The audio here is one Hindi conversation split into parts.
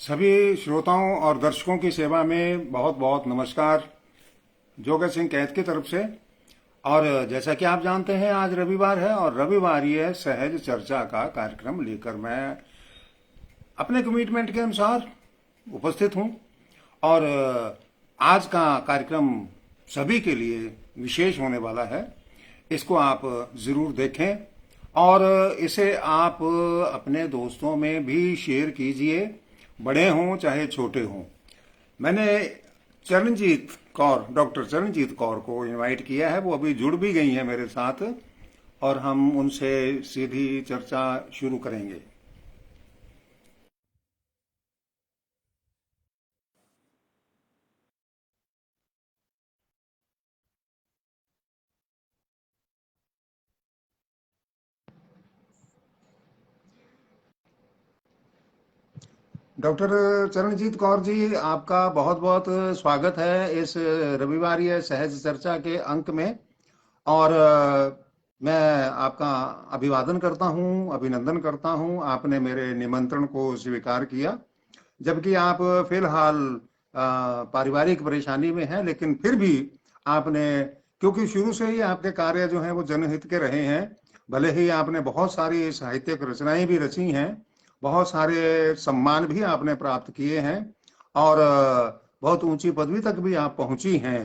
सभी श्रोताओं और दर्शकों की सेवा में बहुत बहुत नमस्कार। जोगर सिंह कैद की तरफ से। और जैसा कि आप जानते हैं, आज रविवार है और रविवार ये सहज चर्चा का कार्यक्रम लेकर मैं अपने कमिटमेंट के अनुसार उपस्थित हूं। और आज का कार्यक्रम सभी के लिए विशेष होने वाला है। इसको आप ज़रूर देखें और इसे आप अपने दोस्तों में भी शेयर कीजिए, बड़े हों चाहे छोटे हों। मैंने चरणजीत कौर, डॉक्टर चरणजीत कौर को इनवाइट किया है। वो अभी जुड़ भी गई हैं मेरे साथ और हम उनसे सीधी चर्चा शुरू करेंगे। डॉक्टर चरणजीत कौर जी, आपका बहुत बहुत स्वागत है इस रविवारीय सहज चर्चा के अंक में। और मैं आपका अभिवादन करता हूं, अभिनंदन करता हूं। आपने मेरे निमंत्रण को स्वीकार किया, जबकि आप फिलहाल पारिवारिक परेशानी में हैं, लेकिन फिर भी आपने, क्योंकि शुरू से ही आपके कार्य जो हैं वो जनहित के रहे हैं। भले ही आपने बहुत सारी साहित्यिक रचनाएं भी रची हैं, बहुत सारे सम्मान भी आपने प्राप्त किए हैं और बहुत ऊंची पदवी तक भी आप पहुंची हैं।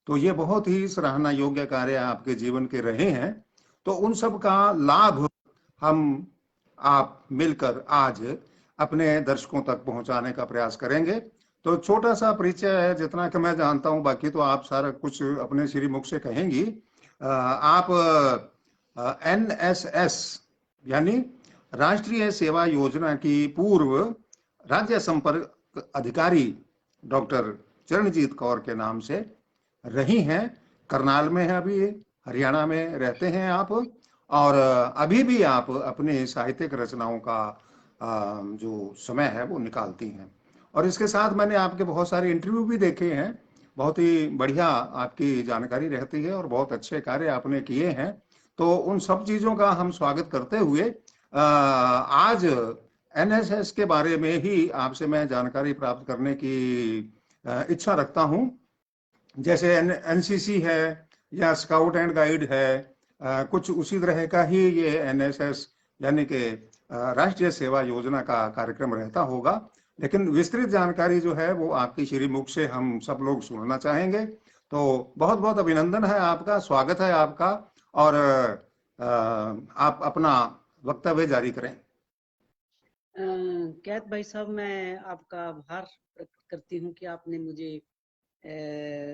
तो ये बहुत ही सराहना योग्य कार्य आपके जीवन के रहे हैं। तो उन सब का लाभ हम आप मिलकर आज अपने दर्शकों तक पहुंचाने का प्रयास करेंगे। तो छोटा सा परिचय है, जितना कि मैं जानता हूं, बाकी तो आप सारा कुछ अपने श्रीमुख से कहेंगी। आप NSS यानी राष्ट्रीय सेवा योजना की पूर्व राज्य संपर्क अधिकारी डॉक्टर चरणजीत कौर के नाम से रही हैं। करनाल में है अभी, हरियाणा में रहते हैं आप। और अभी भी आप अपनी साहित्यिक रचनाओं का जो समय है वो निकालती हैं। और इसके साथ मैंने आपके बहुत सारे इंटरव्यू भी देखे हैं। बहुत ही बढ़िया आपकी जानकारी रहती है और बहुत अच्छे कार्य आपने किए हैं। तो उन सब चीज़ों का हम स्वागत करते हुए आज NSS के बारे में ही आपसे मैं जानकारी प्राप्त करने की इच्छा रखता हूं। जैसे NCC है या स्काउट एंड गाइड है, कुछ उसी तरह का ही ये NSS यानी कि राष्ट्रीय सेवा योजना का कार्यक्रम रहता होगा। लेकिन विस्तृत जानकारी जो है वो आपकी श्रीमुख से हम सब लोग सुनना चाहेंगे। तो बहुत बहुत अभिनंदन है आपका, स्वागत है आपका। और आप अपना वक्तव्य जारी करें। कैद भाई साहब, मैं आपका आभार प्रकट करती हूँ कि आपने मुझे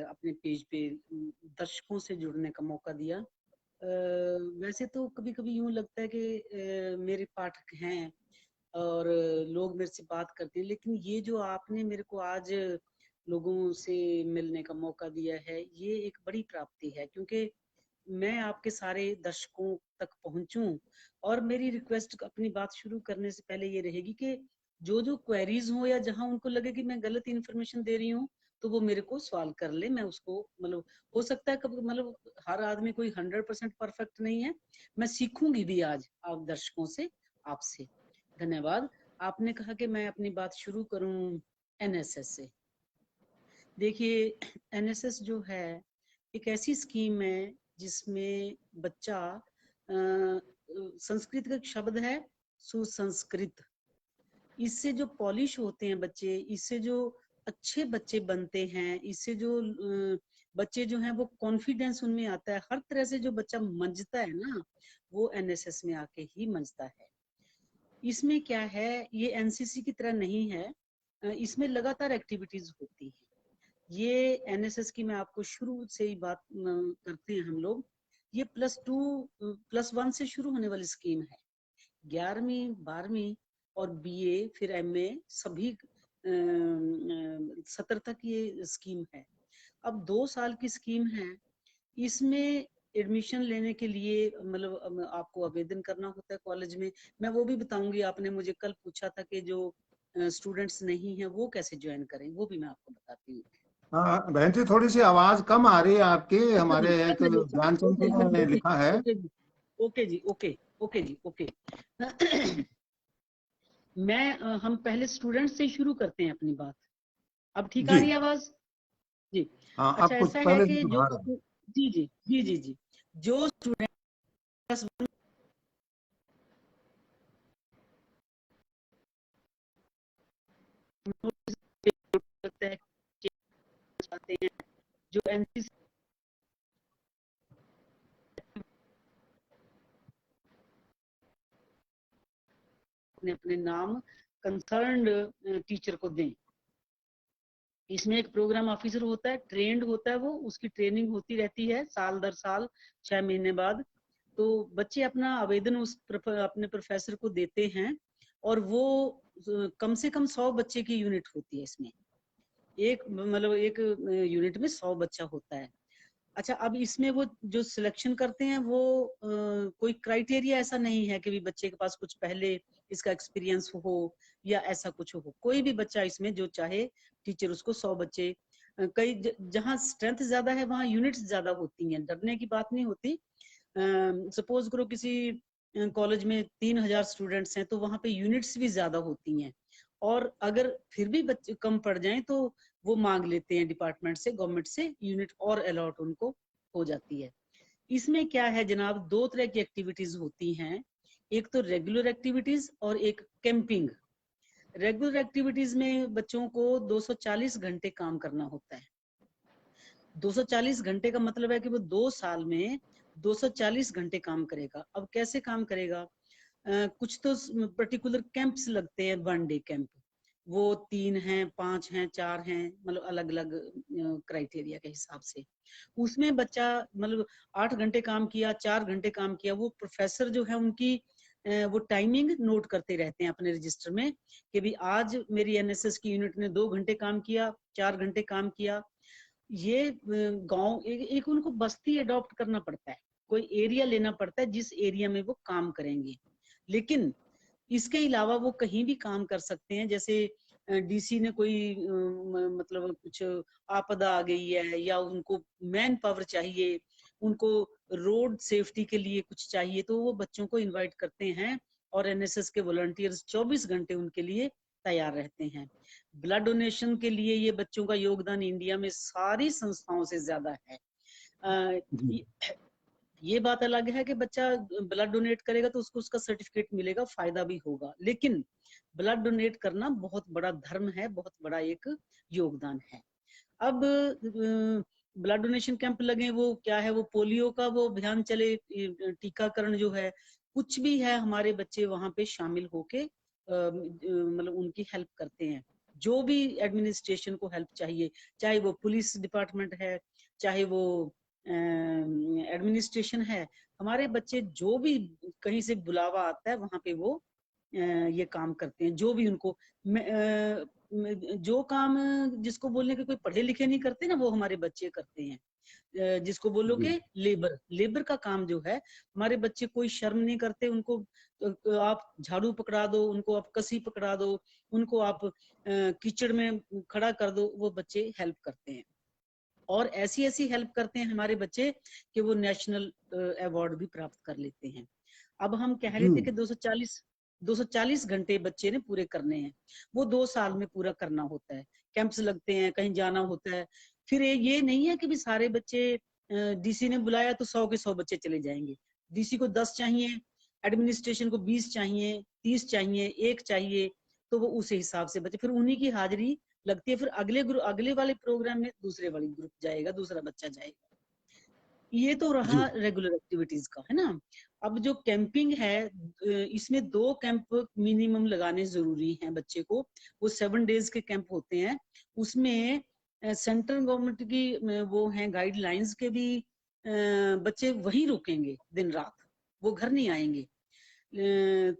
अपने पेज पे दर्शकों से जुड़ने का मौका दिया। वैसे तो कभी कभी यूं लगता है कि मेरे पाठक हैं और लोग मेरे से बात करते हैं, लेकिन ये जो आपने मेरे को आज लोगों से मिलने का मौका दिया है, ये एक बड़ी प्राप्ति है, क्योंकि मैं आपके सारे दर्शकों तक पहुंचूं। और मेरी रिक्वेस्ट अपनी बात शुरू करने से पहले ये रहेगी कि जो जो क्वेरीज हो या जहां उनको लगे कि मैं गलत इन्फॉर्मेशन दे रही हूँ, तो वो मेरे को सवाल कर ले। मैं उसको मतलब, हो सकता है कभी, मतलब हर आदमी कोई 100% परफेक्ट नहीं है। मैं सीखूंगी भी आज आप दर्शकों से, आपसे। धन्यवाद। आपने कहा कि मैं अपनी बात शुरू करूं NSS से। देखिए, NSS जो है एक ऐसी स्कीम है जिसमें बच्चा, संस्कृत का एक शब्द है सुसंस्कृत। इससे जो पॉलिश होते हैं बच्चे, इससे जो अच्छे बच्चे बनते हैं, इससे जो बच्चे जो हैं वो कॉन्फिडेंस उनमें आता है। हर तरह से जो बच्चा मंजता है ना, वो NSS में आके ही मंजता है। इसमें क्या है, ये NCC की तरह नहीं है। इसमें लगातार एक्टिविटीज होती है। ये NSS की मैं आपको शुरू से ही बात करते हैं हम लोग। ये +1 से शुरू होने वाली स्कीम है। 11वीं 12वीं और BA फिर MA सभी सत्र तक ये स्कीम है। अब 2 साल की स्कीम है। इसमें एडमिशन लेने के लिए मतलब आपको आवेदन करना होता है कॉलेज में। मैं वो भी बताऊंगी। आपने मुझे कल पूछा था कि जो स्टूडेंट्स नहीं है वो कैसे ज्वाइन करें, वो भी मैं आपको बताती हूँ। हाँ बहन जी, थोड़ी सी आवाज कम आ रही है आपकी। हमारे एक चलिए ध्यानचंद ओके जी ने जी, लिखा है। ओके जी, ओके जी, ओके ओके जी, ओके। हम पहले स्टूडेंट से शुरू करते हैं अपनी बात। अब ठीक आ जी रही है आवाज? जी। हाँ, अच्छा, अब कुछ ऐसा है पहले से कि जो सुधार है। जी जी जी जी जी जो स्टूडेंट चाहते हैं, जो एनसीसी अपने अपने नाम कंसर्न्ड टीचर को दें। इसमें एक प्रोग्राम ऑफिसर होता है, ट्रेंड होता है, वो उसकी ट्रेनिंग होती रहती है साल दर साल, 6 महीने बाद। तो बच्चे अपना आवेदन अपने प्रोफेसर को देते हैं, और वो कम से कम 100 बच्चे की यूनिट होती है इसमें। एक यूनिट में 100 बच्चा होता है। अच्छा, अब इसमें वो जो सिलेक्शन करते हैं वो कोई क्राइटेरिया ऐसा नहीं है कि भी बच्चे के पास कुछ पहले इसका एक्सपीरियंस हो या ऐसा कुछ हो। कोई भी बच्चा इसमें जो चाहे, टीचर उसको 100 बच्चे, जहाँ स्ट्रेंथ ज्यादा है वहाँ यूनिट्स ज्यादा होती हैं, डरने की बात नहीं होती। सपोज करो किसी कॉलेज में 3000 स्टूडेंट्स हैं तो वहाँ पे यूनिट्स भी ज्यादा होती हैं, और अगर फिर भी बच्चे कम पड़ जाएं तो वो मांग लेते हैं डिपार्टमेंट से, गवर्नमेंट से यूनिट और अलॉट उनको हो जाती है। इसमें क्या है जनाब, 2 तरह की एक्टिविटीज होती हैं, एक तो रेगुलर एक्टिविटीज और एक कैंपिंग। रेगुलर एक्टिविटीज में बच्चों को 240 घंटे काम करना होता है। 240 घंटे का मतलब है कि वो 2 साल में 240 घंटे काम करेगा। अब कैसे काम करेगा? कुछ तो पर्टिकुलर कैंप्स लगते हैं, 1 डे कैंप, वो 3 हैं, 5 हैं, 4 हैं, मतलब अलग अलग क्राइटेरिया के हिसाब से। उसमें बच्चा मतलब 8 घंटे काम किया, 4 घंटे काम किया, वो प्रोफेसर जो है उनकी वो टाइमिंग नोट करते रहते हैं अपने रजिस्टर में कि भी आज मेरी एनएसएस की यूनिट ने 2 घंटे काम किया, 4 घंटे काम किया। ये गांव एक उनको बस्ती अडॉप्ट करना पड़ता है, कोई एरिया लेना पड़ता है जिस एरिया में वो काम करेंगे। लेकिन इसके अलावा वो कहीं भी काम कर सकते हैं। जैसे डीसी ने कोई मतलब कुछ आपदा आ गई है, या उनको मैन पावर चाहिए, उनको रोड सेफ्टी के लिए कुछ चाहिए, तो वो बच्चों को इनवाइट करते हैं, और एनएसएस के वॉलंटियर्स 24 घंटे उनके लिए तैयार रहते हैं। ब्लड डोनेशन के लिए ये बच्चों का योगदान इंडिया में सारी संस्थाओं से ज्यादा है। अ, जी ये बात अलग है कि बच्चा ब्लड डोनेट करेगा तो उसको उसका सर्टिफिकेट मिलेगा, फायदा भी होगा, लेकिन ब्लड डोनेट करना बहुत बड़ा धर्म है, बहुत बड़ा एक योगदान है। अब ब्लड डोनेशन कैंप लगे, वो क्या है, वो पोलियो का वो अभियान चले, टीकाकरण जो है, कुछ भी है, हमारे बच्चे वहां पे शामिल होके मतलब उनकी हेल्प करते हैं। जो भी एडमिनिस्ट्रेशन को हेल्प चाहिए, चाहे वो पुलिस डिपार्टमेंट है, चाहे वो एडमिनिस्ट्रेशन है, हमारे बच्चे जो भी कहीं से बुलावा आता है वहां पे वो ये काम करते हैं। जो भी उनको जो काम जिसको बोलने के कोई पढ़े लिखे नहीं करते ना, वो हमारे बच्चे करते हैं। जिसको बोलो जी कि लेबर लेबर का काम जो है, हमारे बच्चे कोई शर्म नहीं करते। उनको आप झाड़ू पकड़ा दो, उनको आप कसी पकड़ा दो, उनको आप कीचड़ में खड़ा कर दो, वो बच्चे हेल्प करते हैं। और ऐसी ऐसी हेल्प करते हैं हमारे बच्चे कि वो नेशनल अवार्ड भी प्राप्त कर लेते हैं। अब हम कह रहे जी थे कि 240 घंटे बच्चे ने पूरे करने हैं, वो 2 साल में पूरा करना होता है। कैंप्स लगते हैं, कहीं जाना होता है। फिर ये नहीं है कि भी सारे बच्चे डीसी ने बुलाया तो 100 के 100 बच्चे चले जाएंगे। डीसी को 10 चाहिए, एडमिनिस्ट्रेशन को 20 चाहिए, 30 चाहिए, 1 चाहिए, तो वो उस हिसाब से बच्चे, फिर उन्हीं की हाजिरी लगती है। फिर अगले वाले प्रोग्राम में दूसरे वाले ग्रुप जाएगा, दूसरा बच्चा जाएगा। ये तो जी रहा रेगुलर एक्टिविटीज का, है ना। अब जो कैंपिंग है, इसमें 2 कैंप मिनिमम लगाने जरूरी हैं बच्चे को। वो 7 डेज के कैंप होते हैं। उसमें सेंट्रल गवर्नमेंट की वो हैं गाइडलाइंस के भी, बच्चे वहीं रुकेंगे दिन रात, वो घर नहीं आएंगे।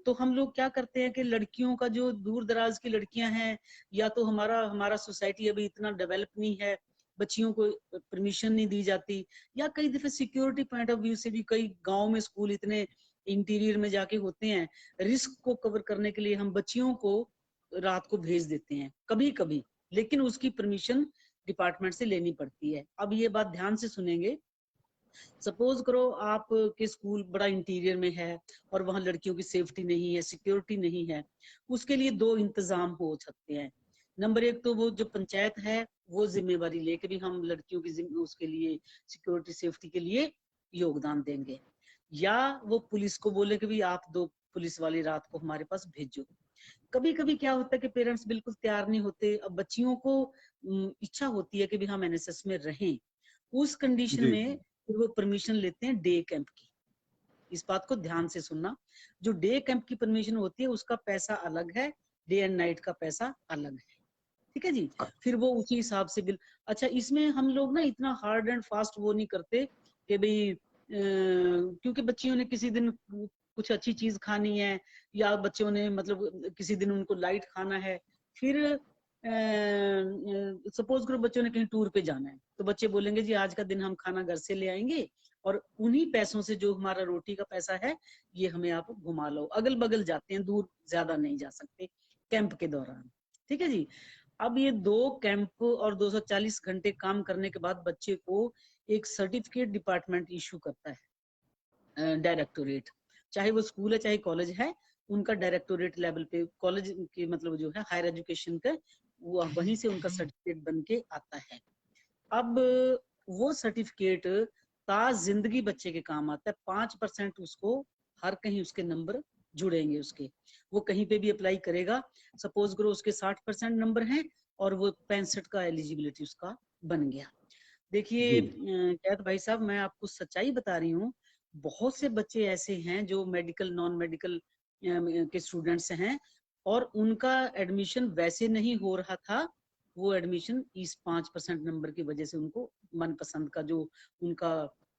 तो हम लोग क्या करते हैं कि लड़कियों का, जो दूर दराज की लड़कियां हैं, या तो हमारा सोसाइटी अभी इतना डेवलप नहीं है, बच्चियों को परमिशन नहीं दी जाती, या कई दफे सिक्योरिटी पॉइंट ऑफ व्यू से भी कई गांव में स्कूल इतने इंटीरियर में जाके होते हैं, रिस्क को कवर करने के लिए हम बच्चियों को रात को भेज देते हैं कभी कभी, लेकिन उसकी परमिशन डिपार्टमेंट से लेनी पड़ती है। अब ये बात ध्यान से सुनेंगे, सपोज करो आप के स्कूल बड़ा इंटीरियर में है और वहां लड़कियों की सेफ्टी नहीं है, सिक्योरिटी नहीं है, उसके लिए दो इंतजाम हो सकते हैं। नंबर एक तो वो जो पंचायत है वो जिम्मेवारी लेके भी हम लड़कियों की उसके लिए सिक्योरिटी सेफ्टी के लिए योगदान देंगे, या वो पुलिस को बोले कि भी आप 2 पुलिस वाली रात को हमारे पास भेजो। कभी कभी क्या होता है कि पेरेंट्स बिल्कुल तैयार नहीं होते, अब बच्चियों को इच्छा होती है कि भी हम एनएसएस में रहें, उस कंडीशन जी में जी फिर वो परमिशन लेते हैं डे कैंप की। इस बात को ध्यान से सुनना, जो डे कैंप की परमिशन होती है उसका पैसा अलग है, डे एंड नाइट का पैसा अलग है, ठीक है जी। फिर वो उसी हिसाब से बिल। अच्छा, इसमें हम लोग ना इतना हार्ड एंड फास्ट वो नहीं करते कि भाई क्योंककि बच्चियों ने किसी दिन कुछ अच्छी चीज खानी है, या बच्चों ने मतलब किसी दिन उनको लाइट खाना है, फिर सपोज करो बच्चों ने कहीं टूर पे जाना है, तो बच्चे बोलेंगे जी आज का दिन हम खाना घर से ले आएंगे और उन्हीं पैसों से जो हमारा रोटी का पैसा है ये हमें आप घुमा लो। अगल बगल जाते हैं, दूर ज्यादा नहीं जा सकते कैंप के दौरान, ठीक है जी। अब ये 2 कैंप और 240 घंटे काम करने के बाद बच्चे को एक सर्टिफिकेट डिपार्टमेंट इशू करता है, डायरेक्टोरेट, चाहे वो स्कूल है चाहे कॉलेज है, उनका डायरेक्टोरेट लेवल पे कॉलेज के मतलब जो है हायर एजुकेशन का, वो वहीं से उनका सर्टिफिकेट बन के आता है। अब वो सर्टिफिकेट ता जिंदगी बच्चे के काम आता है। 5% उसको हर कहीं उसके नंबर जुड़ेंगे उसके, वो कहीं पे भी अप्लाई करेगा, सपोज करो उसके 60% नंबर हैं और वो 65 का एलिजिबिलिटी उसका बन गया। देखिए जी कैद भाई साहब, मैं आपको सच्चाई बता रही हूँ, बहुत से बच्चे ऐसे हैं जो मेडिकल नॉन मेडिकल के स्टूडेंट्स हैं और उनका एडमिशन वैसे नहीं हो रहा था, वो एडमिशन इस 5% नंबर की वजह से उनको मनपसंद का जो उनका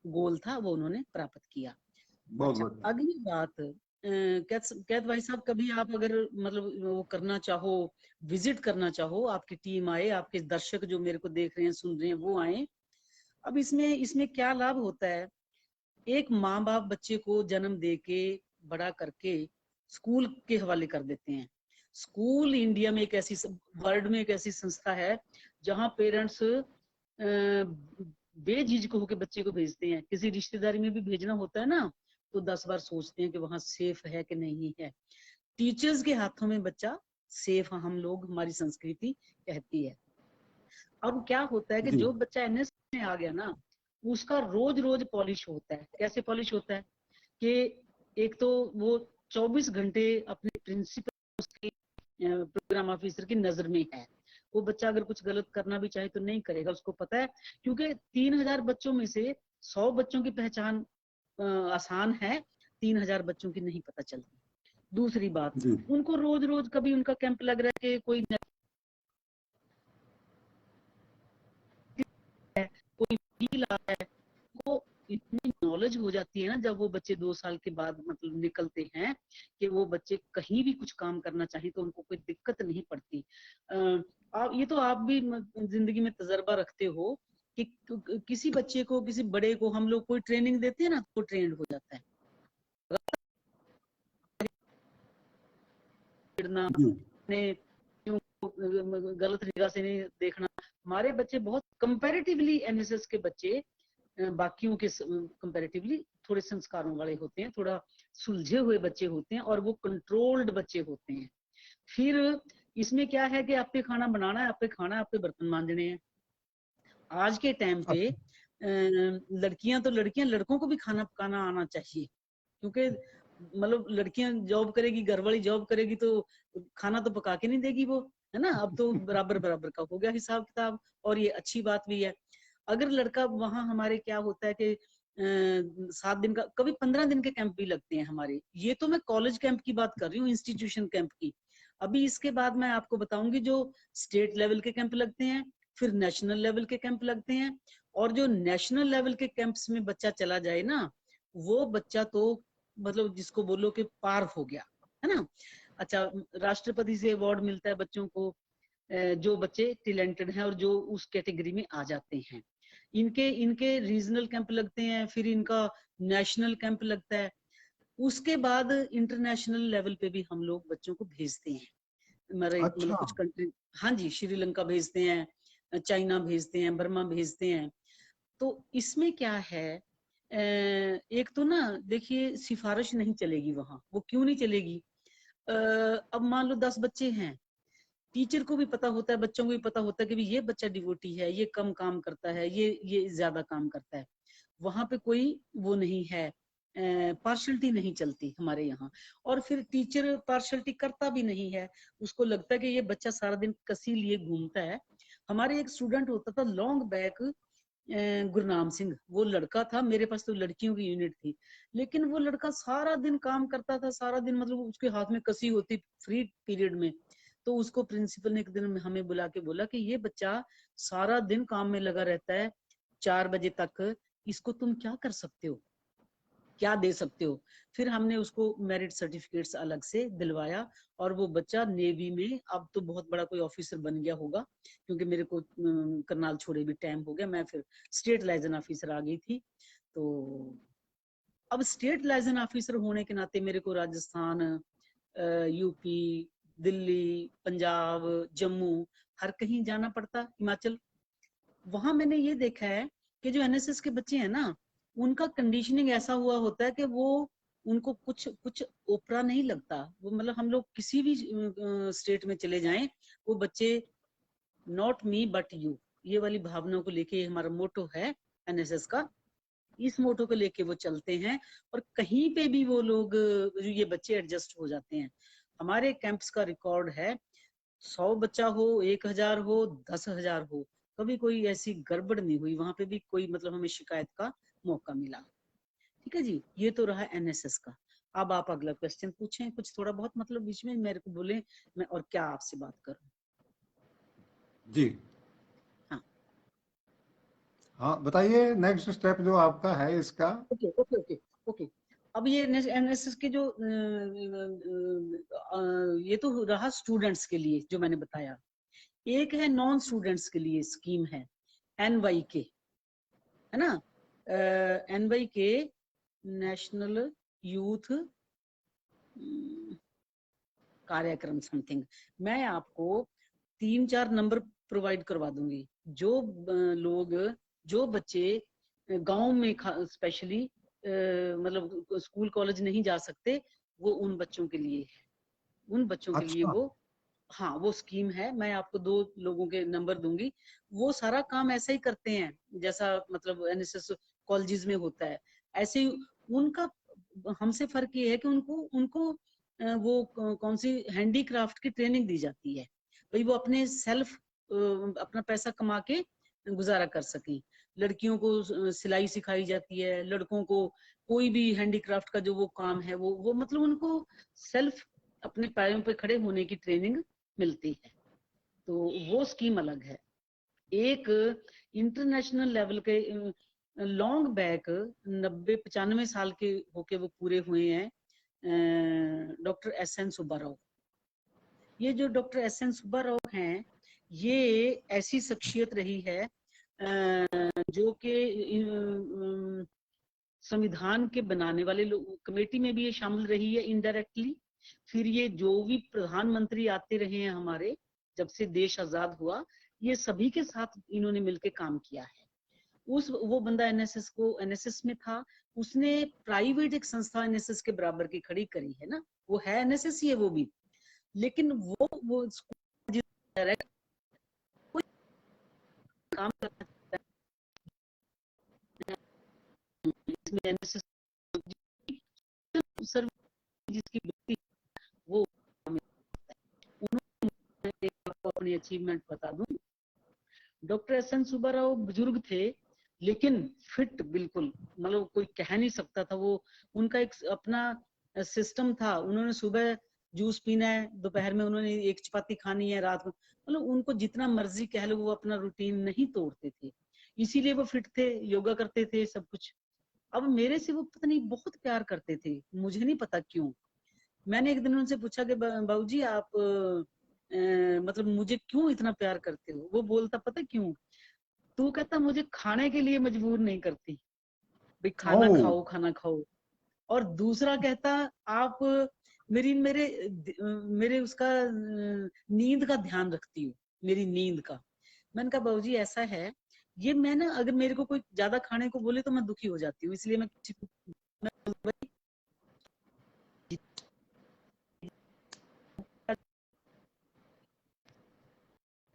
गोल था वो उन्होंने प्राप्त किया। बहुत अच्छा, बढ़िया। अगली बात, कैद भाई साहब, कभी आप अगर मतलब वो करना चाहो, विजिट करना चाहो, आपकी टीम आए, आपके दर्शक जो मेरे को देख रहे हैं सुन रहे हैं वो आए। अब इसमें इसमें क्या लाभ होता है, एक माँ बाप बच्चे को जन्म दे के बड़ा करके स्कूल के हवाले कर देते हैं। स्कूल इंडिया में एक ऐसी वर्ल्ड में एक ऐसी संस्था है जहाँ पेरेंट्स बेझिझक होकर बच्चे को भेजते हैं। किसी रिश्तेदारी में भी भेजना होता है ना, तो 10 बार सोचते हैं कि वहां सेफ है कि नहीं है। टीचर्स के हाथों में बच्चा सेफ हम लोग, हमारी संस्कृति कहती है। अब क्या होता है कि जी जो बच्चा एनएस में आ गया ना, उसका रोज रोज पॉलिश होता है। कैसे पॉलिश होता है कि एक तो वो 24 घंटे अपने प्रिंसिपल उसके प्रोग्राम ऑफिसर की नजर में है। वो बच्चा अगर कुछ गलत करना भी चाहे तो नहीं करेगा, उसको पता है, क्योंकि 3000 बच्चों में से 100 बच्चों की पहचान आसान है, 3000 बच्चों की नहीं पता चलती। दूसरी बात, जी उनको रोज रोज कभी उनका कैंप लग रहा है कि कोई है, कोई फील आ रहा है, वो इतनी नॉलेज हो जाती है ना जब वो बच्चे 2 साल के बाद मतलब निकलते हैं, कि वो बच्चे कहीं भी कुछ काम करना चाहिए तो उनको कोई दिक्कत नहीं पड़ती। आप ये तो आप भी जिंदगी में तजर्बा रखते हो कि किसी बच्चे को, किसी बड़े को हम लोग कोई ट्रेनिंग देते हैं ना तो ट्रेंड हो जाता है। जी ने गलत निगाह से नहीं देखना। हमारे बच्चे बहुत कंपैरेटिवली, एनएसएस के बच्चे बाकियों के कंपैरेटिवली थोड़े संस्कारों वाले होते हैं, थोड़ा सुलझे हुए बच्चे होते हैं और वो कंट्रोल्ड बच्चे होते हैं। फिर इसमें क्या है कि आप पे खाना बनाना है, आप पे खाना है, आप पे बर्तन मांजने हैं। आज के टाइम पे अच्छा लड़कियां तो लड़कियां, लड़कों को भी खाना पकाना आना चाहिए, क्योंकि मतलब लड़कियां जॉब करेगी, घर वाली जॉब करेगी तो खाना तो पका के नहीं देगी वो, है ना। अब तो बराबर बराबर का हो गया हिसाब किताब, और ये अच्छी बात भी है। अगर लड़का वहां, हमारे क्या होता है कि 7 दिन का, कभी 15 दिन के कैंप भी लगते हैं हमारे। ये तो मैं कॉलेज कैंप की बात कर रही हूँ, इंस्टीट्यूशन कैंप की। अभी इसके बाद मैं आपको बताऊंगी जो स्टेट लेवल के कैंप लगते हैं, फिर नेशनल लेवल के कैंप लगते हैं। और जो नेशनल लेवल के कैंप्स में बच्चा चला जाए ना, वो बच्चा तो मतलब जिसको बोलो कि पार हो गया, है ना। अच्छा, राष्ट्रपति से अवार्ड मिलता है बच्चों को, जो बच्चे टैलेंटेड हैं और जो उस कैटेगरी में आ जाते हैं। इनके इनके रीजनल कैंप लगते हैं, फिर इनका नेशनल कैंप लगता है। उसके बाद इंटरनेशनल लेवल पे भी हम लोग बच्चों को भेजते हैं। हमारे मतलब अच्छा कुछ कंट्री, हाँ जी, श्रीलंका भेजते हैं, चाइना भेजते हैं, बर्मा भेजते हैं। तो इसमें क्या है एक तो ना देखिए सिफारिश नहीं चलेगी वहां, वो क्यों नहीं चलेगी? अब मान लो 10 बच्चे हैं, टीचर को भी पता होता है, बच्चों को भी पता होता है कि भी ये बच्चा डिवोटी है, ये कम काम करता है, ये ज्यादा काम करता है। वहां पे कोई वो नहीं है, पार्शलिटी नहीं चलती हमारे यहाँ। और फिर टीचर पार्शलिटी करता भी नहीं है, उसको लगता है कि ये बच्चा सारा दिन कसी लिए घूमता है। हमारे एक स्टूडेंट होता था लॉन्ग बैक, गुरनाम सिंह, वो लड़का था, मेरे पास तो लड़कियों की यूनिट थी, लेकिन वो लड़का सारा दिन काम करता था, सारा दिन मतलब उसके हाथ में कसी होती फ्री पीरियड में। तो उसको प्रिंसिपल ने एक दिन हमें बुला के बोला कि ये बच्चा सारा दिन काम में लगा रहता है 4 बजे तक, इसको तुम क्या कर सकते हो, क्या दे सकते हो? फिर हमने उसको मेरिट सर्टिफिकेट्स अलग से दिलवाया, और वो बच्चा नेवी में अब तो बहुत बड़ा कोई ऑफिसर बन गया होगा, क्योंकि मेरे को करनाल छोड़े भी टाइम हो गया, मैं फिर स्टेट लाइजन ऑफिसर आ गई थी। तो अब स्टेट लाइजन ऑफिसर होने के नाते मेरे को राजस्थान, यूपी, दिल्ली, पंजाब, जम्मू, हर कहीं जाना पड़ता, हिमाचल। वहां मैंने ये देखा है कि जो एनएसएस के बच्चे हैं ना, उनका कंडीशनिंग ऐसा हुआ होता है कि वो उनको कुछ कुछ ओपरा नहीं लगता। वो मतलब हम लोग किसी भी स्टेट में चले जाएं, वो बच्चे नॉट मी बट यू, ये वाली भावना को लेके हमारा मोटो है एनएसएस का। इस मोटो को लेके वो चलते हैं, और कहीं पे भी वो लोग, ये बच्चे एडजस्ट हो जाते हैं। हमारे कैंप्स का रिकॉर्ड है, 100 बच्चा हो, 1000 हो, 10,000 हो, कभी कोई ऐसी गड़बड़ नहीं हुई वहां पे भी, कोई मतलब हमें शिकायत का मौका मिला। ठीक है जी, ये तो रहा एनएसएस का। अब आप अगला क्वेश्चन पूछें, कुछ थोड़ा बहुत मतलब बीच में मेरे को बोले, मैं और क्या आपसे बात करूं। जी हाँ, हाँ, बताइए नेक्स्ट स्टेप जो आपका है इसका। Okay okay okay okay. अब ये एनएसएस के जो ये तो रहा स्टूडेंट्स के लिए जो मैंने बताया। एक है नॉन स्टूडेंट्स के लिए स्कीम है, NYK, है ना? NYK, नेशनल यूथ कार्यक्रम समथिंग। मैं आपको 3-4 नंबर प्रोवाइड करवा दूंगी, जो लोग, जो बच्चे गांव में स्पेशली मतलब स्कूल कॉलेज नहीं जा सकते, वो उन बच्चों के लिए है, उन बच्चों के लिए अच्छा। वो, हाँ वो स्कीम है। मैं आपको 2 लोगों के नंबर दूंगी, वो सारा काम ऐसा ही करते हैं जैसा मतलब एनएसएस कॉलेजेस में होता है, ऐसे ही उनका। हमसे फर्क ये है कि उनको उनको वो कौन सी हैंडीक्राफ्ट की ट्रेनिंग दी जाती है, भाई वो अपने सेल्फ अपना पैसा कमा के गुजारा कर सकें। लड़कियों को सिलाई सिखाई जाती है, लड़कों को कोई भी हैंडीक्राफ्ट का जो वो काम है, वो मतलब उनको सेल्फ अपने पैरों पे खड़े होने की ट्रेनिंग मिलती है। तो वो स्कीम अलग है। एक इंटरनेशनल लेवल के लॉन्ग बैक 90-95 साल के होके वो पूरे हुए हैं, डॉक्टर SN सुब्बाराव। ये जो डॉक्टर SN सुब्बाराव हैं, ये ऐसी शख्सियत रही है जो कि संविधान के बनाने वाले लोग कमेटी में भी ये शामिल रही है इनडायरेक्टली। फिर ये जो भी प्रधानमंत्री आते रहे हैं हमारे, जब से देश आजाद हुआ, ये सभी के साथ इन्होंने मिलकर काम किया है। उस वो बंदा एनएसएस में था, उसने प्राइवेट एक संस्था एनएसएस के बराबर की खड़ी करी है ना, वो है एनएसएस ही है वो भी, लेकिन वो डायरेक्ट कोई काम करना इसमें एनएसएस सर्विस जिसकी व्यक्ति वो, उन्होंने आपको अपनी अचीवमेंट बता दूं, डॉक्टर SN सुब्बाराव बुजुर्ग थे, लेकिन फिट बिल्कुल, मतलब कोई कह नहीं सकता था वो। उनका एक अपना सिस्टम था, उन्होंने सुबह जूस पीना है, दोपहर में उन्होंने एक चपाती खानी है, रात में, मतलब उनको जितना मर्जी कह लो, वो अपना रूटीन नहीं तोड़ते थे, इसीलिए वो फिट थे, योगा करते थे, सब कुछ। अब मेरे से वो पता नहीं बहुत प्यार करते थे, मुझे नहीं पता क्यों। मैंने एक दिन उनसे पूछा कि बाबू जी आप मतलब मुझे क्यों इतना प्यार करते हो? वो बोलता पता क्यों? तू कहता मुझे खाने के लिए मजबूर नहीं करती, भाई खाना ओ। खाओ खाना खाओ। और दूसरा कहता आप मेरी मेरे मेरे उसका नींद का ध्यान रखती हो, मेरी नींद का। मैंने कहा बाबूजी ऐसा है, ये मैं ना, अगर मेरे को कोई ज्यादा खाने को बोले तो मैं दुखी हो जाती हूँ, इसलिए मैं किसी को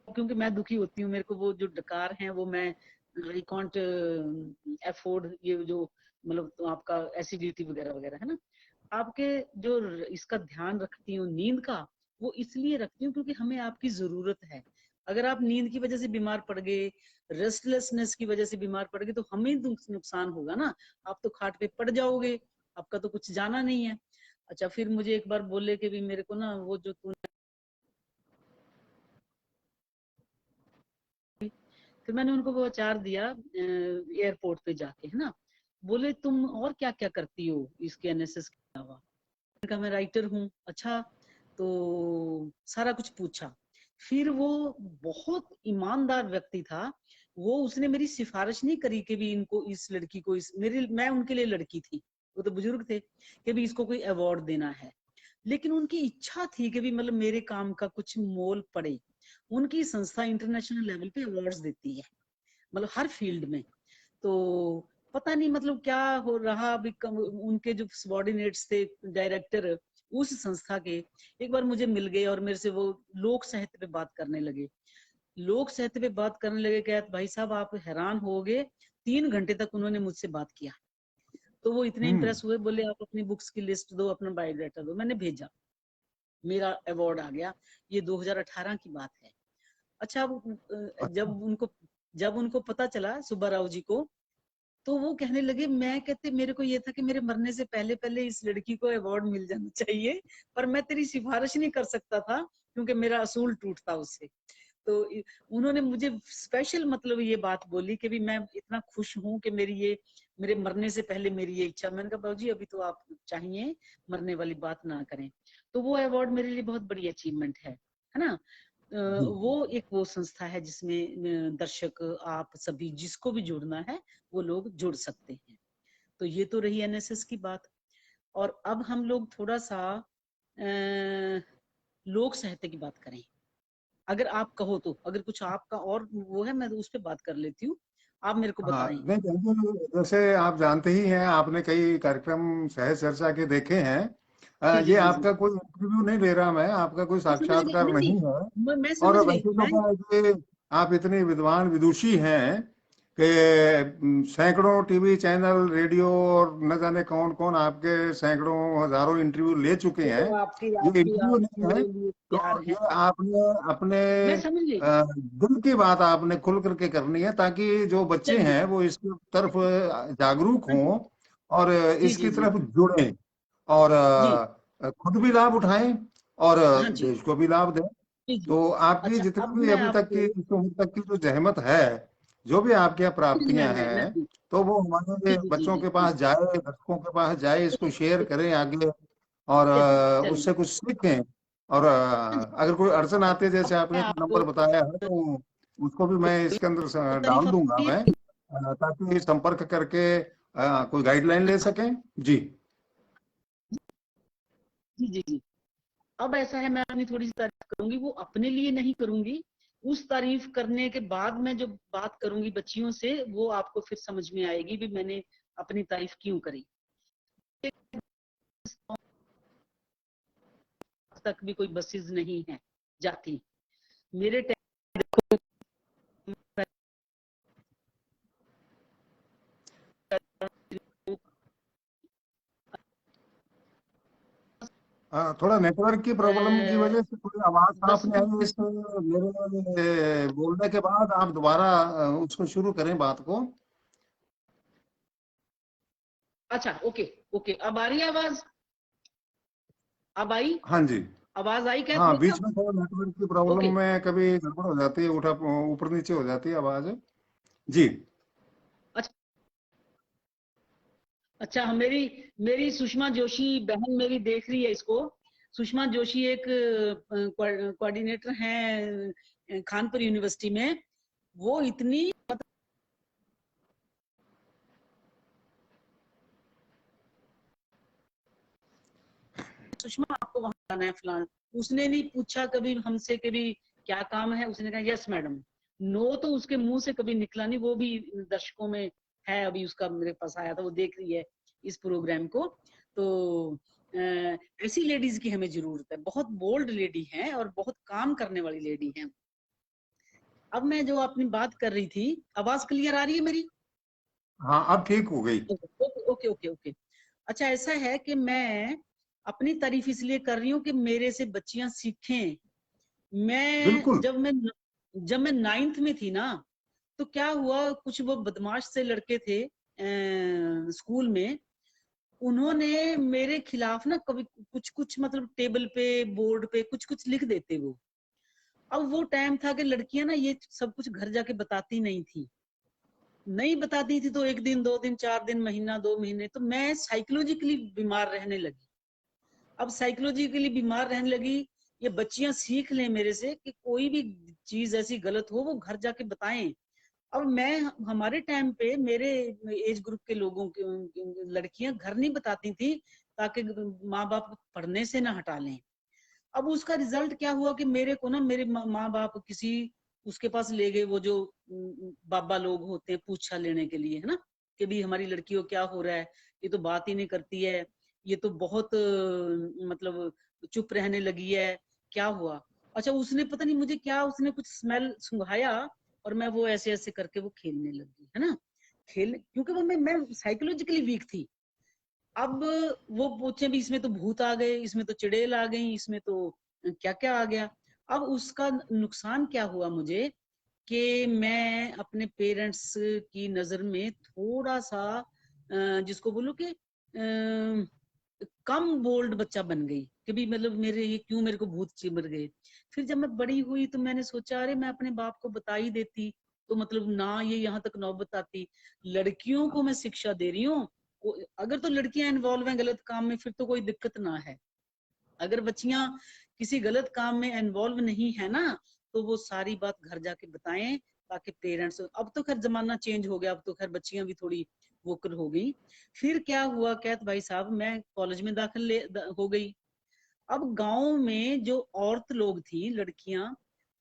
क्योंकि मैं दुखी होती हूँ, मेरे को वो जो डकार है वो मैं आई कांट अफोर्ड, ये जो मतलब तो आपका एसिडिटी वगैरह वगैरह है ना, आपके जो इसका ध्यान रखती हूँ नींद का, वो इसलिए रखती हूँ क्योंकि हमें आपकी जरूरत है। अगर आप नींद की वजह से बीमार पड़ गए, रेस्टलेसनेस की वजह से बीमार पड़ गए, तो हमें नुकसान होगा ना, आप तो खाट पे पड़ जाओगे, आपका तो कुछ जाना नहीं है। अच्छा, फिर मुझे एक बार बोले कि भी मेरे को ना वो जो तूने, फिर मैंने उनको वो अचार दिया एयरपोर्ट पे जाके, है ना। बोले तुम और क्या क्या करती हो इसके एनएसएस के अलावा? मैंने कहा मैं राइटर हूँ। अच्छा, तो सारा कुछ पूछा। फिर वो बहुत ईमानदार व्यक्ति था, वो उसने मेरी सिफारिश नहीं करी कि भी इनको, इस लड़की को, इस मेरी, मैं उनके लिए लड़की थी, वो तो बुजुर्ग थे, कि भी इसको कोई अवार्ड देना है। लेकिन उनकी इच्छा थी कि भी मतलब मेरे काम का कुछ मोल पड़े। उनकी संस्था इंटरनेशनल लेवल पे अवार्ड्स देती है, मतलब हर फील्ड में। तो पता नहीं मतलब क्या हो रहा, अभी उनके जो सबॉर्डिनेट्स थे, डायरेक्टर उस संस्था के, एक बार मुझे मिल गए और मेरे से वो लोक साहित्य पे बात करने लगे। लोक साहित्य पे बात करने लगे, कहते भाई साहब आप हैरान होगे, 3 घंटे तक उन्होंने मुझसे बात किया। तो वो इतने हम्म। इंप्रेस हुए, बोले आप अपनी बुक्स की लिस्ट दो, अपना बायोडाटा दो। मैंने भेजा, मेरा अवार्ड आ गया। ये 2018 की बात है। अच्छा, अच्छा। जब उनको पता चला सुब्बा राव जी को, तो वो कहने लगे, मैं कहते मेरे को ये था कि मेरे मरने से पहले पहले इस लड़की को अवार्ड मिल जाना चाहिए, पर मैं तेरी सिफारिश नहीं कर सकता था क्योंकि मेरा असूल टूटता उससे। तो उन्होंने मुझे स्पेशल मतलब ये बात बोली कि भी मैं इतना खुश हूं कि मेरी ये, मेरे मरने से पहले मेरी ये इच्छा। मैंने कहा बाबूजी अभी तो आप चाहिए, मरने वाली बात ना करें। तो वो अवार्ड मेरे लिए बहुत बड़ी अचीवमेंट है ना। जी। वो एक वो संस्था है जिसमें दर्शक, आप सभी जिसको भी जुड़ना है वो लोग जुड़ सकते हैं। तो ये तो रही एनएसएस की बात। और अब हम लोग थोड़ा सा लोक साहित्य की बात करें, अगर आप कहो तो। अगर कुछ आपका और वो है, मैं तो उस पर बात कर लेती हूँ, आप मेरे को हाँ, बताएं। नहीं बिल्कुल, जैसे आप जानते ही हैं, आपने कई कार्यक्रम सहज चर्चा के देखे हैं। जी जी ये जी जी। आपका कोई इंटरव्यू नहीं ले रहा मैं, आपका कोई मैं समझ गई, साक्षात्कार नहीं नहीं नहीं, है। मैं और समझ गई वैसे तो मैं। क्या है कि आप इतने विद्वान विदुषी हैं कि सैकड़ों टीवी चैनल, रेडियो और न जाने कौन कौन आपके सैकड़ों हजारों इंटरव्यू ले चुके ये हैं। तो आपकी ये आपकी इंटरव्यू आपकी नहीं है। मेरे लिए तो प्यार है। ये आपने अपने मैं समझ गई। दिल की बात आपने खुल करके करनी है, ताकि जो बच्चे चलिए। हैं वो इसकी तरफ जागरूक हाँ जी। हों और जी इसकी जी जी तरफ जुड़ें, और जी। खुद भी लाभ उठाएं और हाँ जी। देश को भी लाभ दें। जी जी। तो आपकी अच्छा, जितनी अब भी मैं अभी तक की, आपको, इस उम्र तक की जो जहमत है, जो भी आपके यहाँ प्राप्तियां मैं हैं, तो वो हमारे जी जी जी बच्चों जी के जी। पास जाए, दर्शकों के पास जाए, इसको शेयर करें आगे, और चलिए चलिए। उससे कुछ सीखें। और हाँ जी। अगर कोई अड़चन आती है, अब जैसे मैं आपने एक आपको नंबर बताया है, तो उसको भी मैं इसके अंदर डाल तारीफ दूंगा आपकी मैं, है। ताकि संपर्क करके कोई गाइडलाइन ले सकें। जी। जी जी जी। अब ऐसा है, मैं अपनी थोड़ी सी तारीफ करूंगी, वो अपने लिए नहीं करूंगी। उस तारीफ करने के बाद मैं जो बात करूंगी बच्चियों से, वो आपको फिर समझ में आएगी भी मैंने अपनी तारीफ क्यों करी। आज तक भी कोई बसेस नहीं है जाती मेरे थोड़ा नेटवर्क की प्रॉब्लम की वजह से थोड़ी आवाज साफ 10 नहीं आई, इसको मेरे बोलने के बाद आप दोबारा उसको शुरू करें बात को। अच्छा, ओके ओके, अब आ रही है आवाज? अब आई? हाँ जी। आवाज आई क्या हाँ, थोड़ा? बीच में थोड़ा नेटवर्क की प्रॉब्लम ओके। में कभी गड़बड़ हो जाती है, उठा ऊपर नीचे हो जाती है आवाज। जी। अच्छा अच्छा, मेरी मेरी सुषमा जोशी बहन मेरी देख रही है इसको। सुषमा जोशी एक कोऑर्डिनेटर हैं कानपुर यूनिवर्सिटी में। वो इतनी, सुषमा आपको वहां जाना है फलाना, उसने नहीं पूछा कभी हमसे कभी क्या काम है, उसने कहा यस मैडम। नो तो उसके मुंह से कभी निकला नहीं, वो भी दर्शकों में है, अभी उसका मेरे पास आया था, वो देख रही है इस प्रोग्राम को। तो ऐसी लेडीज की हमें जरूरत है, बहुत बोल्ड लेडी हैं और बहुत काम करने वाली लेडी हैं। अब मैं जो अपनी बात कर रही थी, आवाज क्लियर आ रही है मेरी? हाँ, अब ठीक हो गई। Okay okay okay okay. अच्छा, ऐसा है कि मैं अपनी तारीफ इसलिए कर रही हूँ कि मेरे से बच्चियां सीखें। बिल्कुल। जब मैं 9th में थी ना, तो क्या हुआ, कुछ वो बदमाश से लड़के थे स्कूल में, उन्होंने मेरे खिलाफ ना कभी कुछ कुछ मतलब टेबल पे बोर्ड पे कुछ कुछ लिख देते वो। अब वो टाइम था कि लड़कियां ना ये सब कुछ घर जाके बताती नहीं थी, नहीं बताती थी, तो एक दिन, 2 दिन, 4 दिन, महीना, 2 महीने, तो मैं साइकोलॉजिकली बीमार रहने लगी। अब साइकोलॉजिकली बीमार रहने लगी, ये बच्चियां सीख लें मेरे से कि कोई भी चीज ऐसी गलत हो वो घर जाके बताएं। अब मैं, हमारे टाइम पे मेरे एज ग्रुप के लोगों की लड़कियां घर नहीं बताती थी, ताकि माँ बाप पढ़ने से ना हटा लें। अब उसका रिजल्ट क्या हुआ कि मेरे को ना मेरे माँ बाप किसी उसके पास ले गए, वो जो बाबा लोग होते हैं पूछा लेने के लिए, है ना, कि भी हमारी लड़की को क्या हो रहा है, ये तो बात ही नहीं करती है, ये तो बहुत मतलब चुप रहने लगी है, क्या हुआ? अच्छा, उसने पता नहीं मुझे क्या, उसने कुछ स्मेल सुंघाया, और मैं वो ऐसे ऐसे करके वो खेलने लगी, है ना, खेल, क्योंकि वो मैं साइकोलॉजिकली वीक थी। अब वो पूछे भी, इसमें तो भूत आ गए, इसमें तो चुड़ैल आ गई, इसमें तो क्या क्या आ गया। अब उसका नुकसान क्या हुआ मुझे, कि मैं अपने पेरेंट्स की नजर में थोड़ा सा जिसको बोलो कि कम बोल्ड बच्चा बन गई, कि भी मतलब मेरे ये क्यों मेरे को भूत चिमर गए। फिर जब मैं बड़ी हुई तो मैंने सोचा, अरे मैं अपने बाप को बता ही देती, तो मतलब ना ये यहाँ तक नौबत आती। लड़कियों को मैं शिक्षा दे रही हूँ, अगर तो लड़कियां इन्वॉल्व हैं गलत काम में फिर तो कोई दिक्कत ना है, अगर बच्चियां किसी गलत काम में इन्वॉल्व नहीं है ना, तो वो सारी बात घर जाके बताएं, ताकि पेरेंट्स, अब तो खैर जमाना चेंज हो गया, अब तो खैर बच्चियां भी थोड़ी वोकल हो गई। फिर क्या हुआ कैत भाई साहब, मैं कॉलेज में हो गई। अब गांव में जो औरत लोग थी, लड़कियां,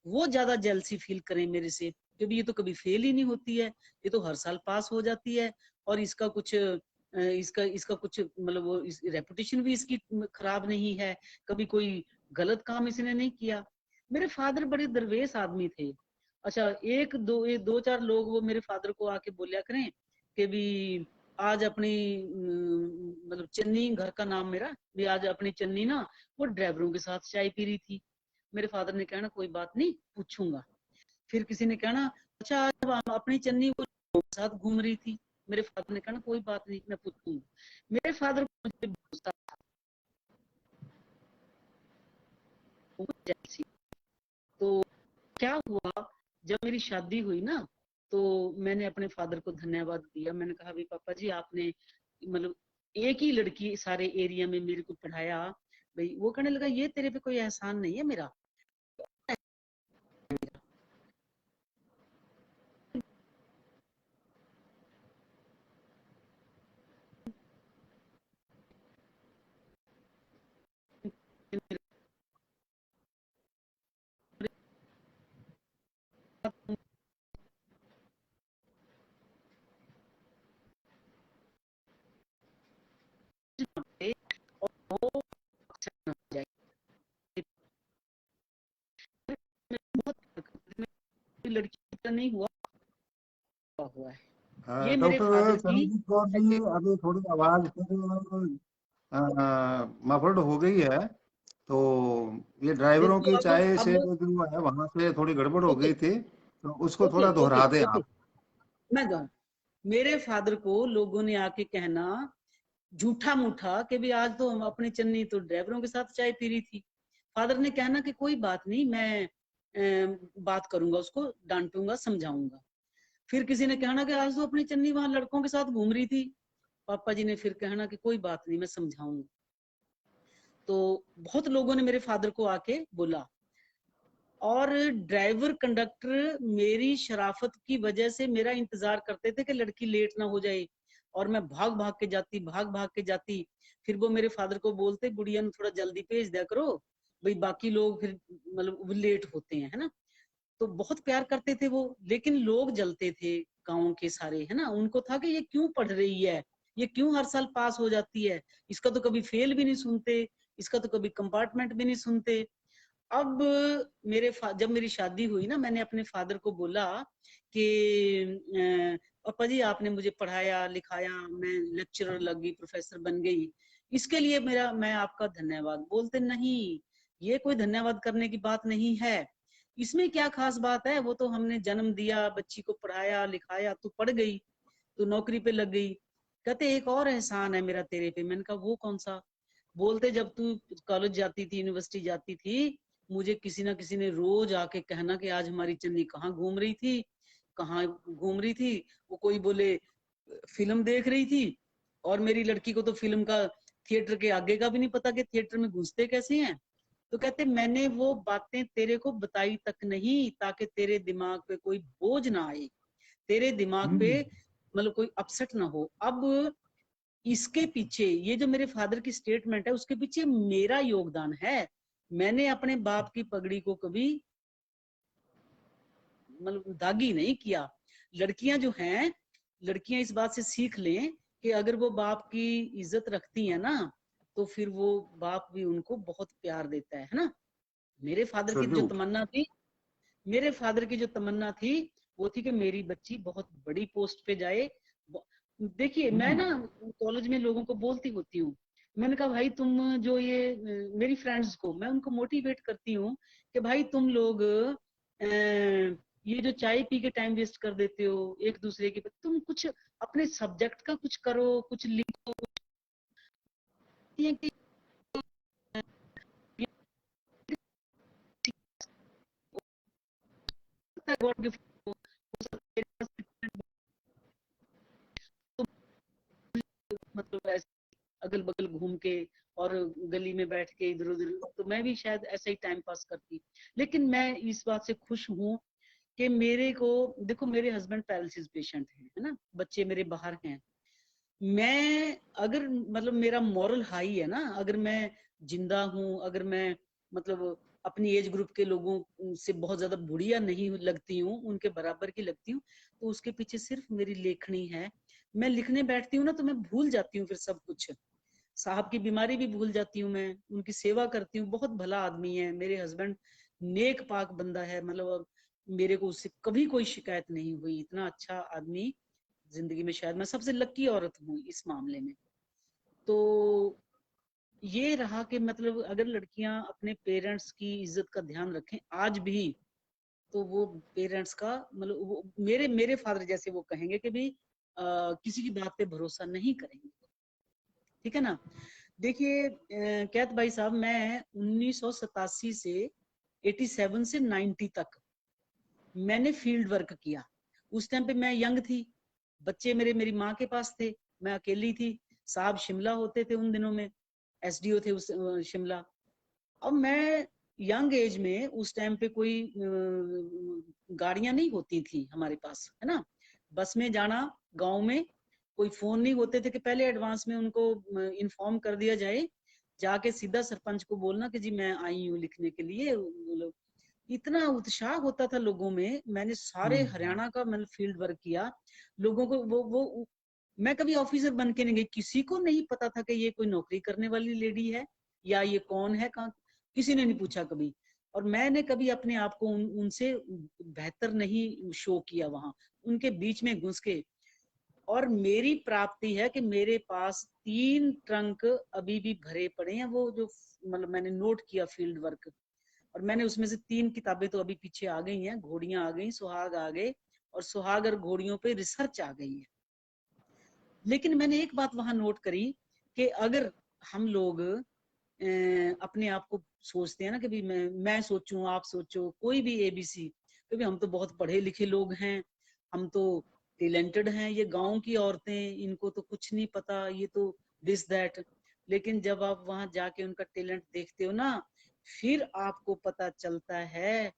वो ज्यादा जेलसी फील करें मेरे से, क्योंकि ये तो कभी फेल ही नहीं होती है, ये तो हर साल पास हो जाती है, और इसका कुछ इसका इसका कुछ मतलब वो रेपुटेशन भी इसकी खराब नहीं है, कभी कोई गलत काम इसने नहीं किया। मेरे फादर बड़े दरवेश आदमी थे। अच्छा, दो चार लोग वो मेरे फादर को आके बोलिया करें कि भी आज अपनी मतलब चन्नी, घर का नाम मेरा, भी आज अपनी चन्नी ना वो ड्राइवरों के साथ चाय पी रही थी। मेरे फादर ने कहना कोई बात नहीं, पूछूंगा। फिर किसी ने कहना, अच्छा आज अपनी चन्नी वो लोगों के साथ घूम रही थी। मेरे फादर ने कहना कोई बात नहीं, मैं पूछूंगा। मेरे फादर को मुझे गुस्सा था, वो जैसी। तो क्या हुआ, जब मेरी शादी हुई ना, तो मैंने अपने फादर को धन्यवाद दिया, मैंने कहा भाई पापा जी, आपने मतलब एक ही लड़की सारे एरिया में मेरे को पढ़ाया। भाई वो कहने लगा, ये तेरे पे कोई एहसान नहीं है मेरा। और वो अक्सर ना हो जाए, बहुत लड़की की तरह नहीं हुआ है। ये मेरे डॉक्टर फादर की चरणजीत कौर जी, अभी थोड़ी आवाज मफल्ड हो गई है, तो ये ड्राइवरों देखो की अब चाय से अब जो है वहां से थोड़ी गड़बड़ हो ओके गई थी, तो उसको ओके थोड़ा ओके दोहरा दें ओके, आप। मैं कहूँ, मेरे फादर को लोगों ने आके कहना झूठा मूठा कि भी आज तो हम अपनी चन्नी तो ड्राइवरों के साथ चाय पी रही थी। फादर ने कहना कि कोई बात नहीं, मैं बात करूंगा, उसको डांटूंगा, समझाऊंगा। फिर किसी ने कहना कि आज तो अपनी चन्नी वहां लड़कों के साथ घूम रही थी। पापा जी ने फिर कहना कि कोई बात नहीं, मैं समझाऊंगा। तो बहुत लोगों ने मेरे फादर को आके बोला, और ड्राइवर कंडक्टर मेरी शराफत की वजह से मेरा इंतजार करते थे कि लड़की लेट ना हो जाए, और मैं भाग भाग के जाती, भाग भाग के जाती। फिर वो मेरे फादर को बोलते, गुड़िया ने थोड़ा जल्दी भेज दिया करो, भाई बाकी लोग फिर मतलब लेट होते हैं, है ना। तो बहुत प्यार करते थे वो, लेकिन लोग जलते थे गाँव के सारे, है ना। उनको था कि ये क्यों पढ़ रही है, ये क्यों हर साल पास हो जाती है, इसका तो कभी फेल भी नहीं सुनते, इसका तो कभी कंपार्टमेंट भी नहीं सुनते। अब जब मेरी शादी हुई ना, मैंने अपने फादर को बोला कि पापा जी आपने मुझे पढ़ाया लिखाया, मैं लेक्चरर लगी, प्रोफेसर बन गई, इसके लिए मैं आपका धन्यवाद। बोलते नहीं, ये कोई धन्यवाद करने की बात नहीं है, इसमें क्या खास बात है, वो तो हमने जन्म दिया, बच्ची को पढ़ाया लिखाया, तू पढ़ गई, तू नौकरी पे लग गई। कहते एक और एहसान है मेरा तेरे पे। मैंने कहा वो कौन सा? बोलते जब तू कॉलेज जाती थी, यूनिवर्सिटी जाती थी, मुझे किसी ना किसी ने रोज आके कहना कि आज हमारी चन्नी कहाँ घूम रही थी, कहाँ घूम रही थी। वो कोई बोले फिल्म देख रही थी, और मेरी लड़की को तो फिल्म का, थिएटर के आगे का भी नहीं पता कि थिएटर में घुसते कैसे हैं। तो कहते मैंने वो बातें तेरे को बताई तक नहीं, ताकि तेरे दिमाग पे कोई बोझ ना आए, तेरे दिमाग पे मतलब कोई अपसेट ना हो। अब इसके पीछे ये जो मेरे फादर की स्टेटमेंट है, उसके पीछे मेरा योगदान है। मैंने अपने बाप की पगड़ी को कभी मतलब दागी नहीं किया। लड़कियां जो हैं, लड़कियां इस बात से सीख लें कि अगर वो बाप की इज्जत रखती है ना, तो फिर वो बाप भी उनको बहुत प्यार देता है ना। मेरे फादर की जो जरूर। तमन्ना थी, मेरे फादर की जो तमन्ना थी, वो थी कि मेरी बच्ची बहुत बड़ी पोस्ट पे जाए। देखिए मैं ना कॉलेज में लोगों को बोलती होती हूँ, मैंने कहा भाई तुम जो ये मेरी फ्रेंड्स को मैं उनको मोटिवेट करती हूँ कि भाई तुम लोग ये जो चाय पी के टाइम वेस्ट कर देते हो एक दूसरे के, तुम कुछ अपने सब्जेक्ट का कुछ करो, कुछ लिखो। ये कि गॉड गिफ्ट हो सकता है, मतलब ऐसे अगल बगल घूम के और गली में बैठ के इधर उधर, तो मैं भी शायद ऐसे ही टाइम पास करती। लेकिन मैं इस बात से खुश हूँ कि मेरे को, देखो मेरे हस्बैंड पैरालिसिस पेशेंट है ना, बच्चे मेरे बाहर हैं। मैं अगर मतलब मेरा मॉरल हाई है ना, अगर मैं जिंदा हूँ, अगर मैं मतलब अपनी एज ग्रुप के लोगों से बहुत ज्यादा बुढ़िया नहीं लगती हूँ, उनके बराबर की लगती हूँ, तो उसके पीछे सिर्फ मेरी लेखनी है। मैं लिखने बैठती हूँ ना, तो मैं भूल जाती हूँ फिर सब कुछ। साहब की बीमारी भी भूल जाती हूँ, मैं उनकी सेवा करती हूँ। बहुत भला आदमी है मेरे हस्बैंड, नेक पाक बंदा है, मतलब मेरे को उससे कभी कोई शिकायत नहीं हुई। इतना अच्छा आदमी जिंदगी में शायद मैं सबसे लकी औरत हूँ इस मामले में। तो ये रहा कि मतलब अगर लड़कियां अपने पेरेंट्स की इज्जत का ध्यान रखें आज भी, तो वो पेरेंट्स का मतलब वो मेरे मेरे फादर जैसे वो कहेंगे कि भी किसी की बात पे भरोसा नहीं करेंगे। ठीक है ना। देखिए कैत भाई साहब, मैं 1987 से 87 से 90 तक मैंने फील्ड वर्क किया। उस टाइम पे मैं यंग थी, बच्चे मेरे मेरी माँ के पास थे, मैं अकेली थी। साहब शिमला होते थे उन दिनों में, एसडीओ थे उस शिमला। अब मैं यंग एज में, उस टाइम पे कोई गाड़ियां नहीं होती थी हमारे पास, है ना। बस में जाना, गांव में कोई फोन नहीं होते थे कि पहले एडवांस में उनको इन्फॉर्म कर दिया जाए, जाके सीधा सरपंच को बोलना कि जी मैं आई हूँ लिखने के लिए। इतना उत्साह होता था लोगों में। मैंने सारे हरियाणा का मतलब फील्ड वर्क किया। लोगों को वो मैं कभी ऑफिसर बन के नहीं गई, किसी को नहीं पता था कि ये कोई नौकरी करने वाली लेडी है या ये कौन है, कहाँ, किसी ने नहीं पूछा कभी। और मैंने कभी अपने आप को उनसे बेहतर नहीं शो किया वहां, उनके बीच में घुस के। और मेरी प्राप्ति है कि मेरे पास 3 ट्रंक अभी भी भरे पड़े हैं, वो जो मतलब मैंने नोट किया फील्ड वर्क। और मैंने उसमें से 3 किताबें तो अभी पीछे आ गई हैं, घोड़ियां आ गई, सुहाग आ गए, और सुहाग और घोड़ियों पे रिसर्च आ गई है। लेकिन मैंने एक बात वहां नोट करी कि अगर हम लोग अपने आप को सोचते हैं ना कि भी मैं सोचूं, आप सोचो, कोई भी एबीसी, क्योंकि हम तो बहुत पढ़े लिखे लोग हैं, हम तो टैलेंटेड हैं, ये गांव की औरतें, इनको तो कुछ नहीं पता, ये तो दिस दैट। लेकिन जब आप वहां जाके उनका टैलेंट देखते हो ना, फिर आपको पता चलता है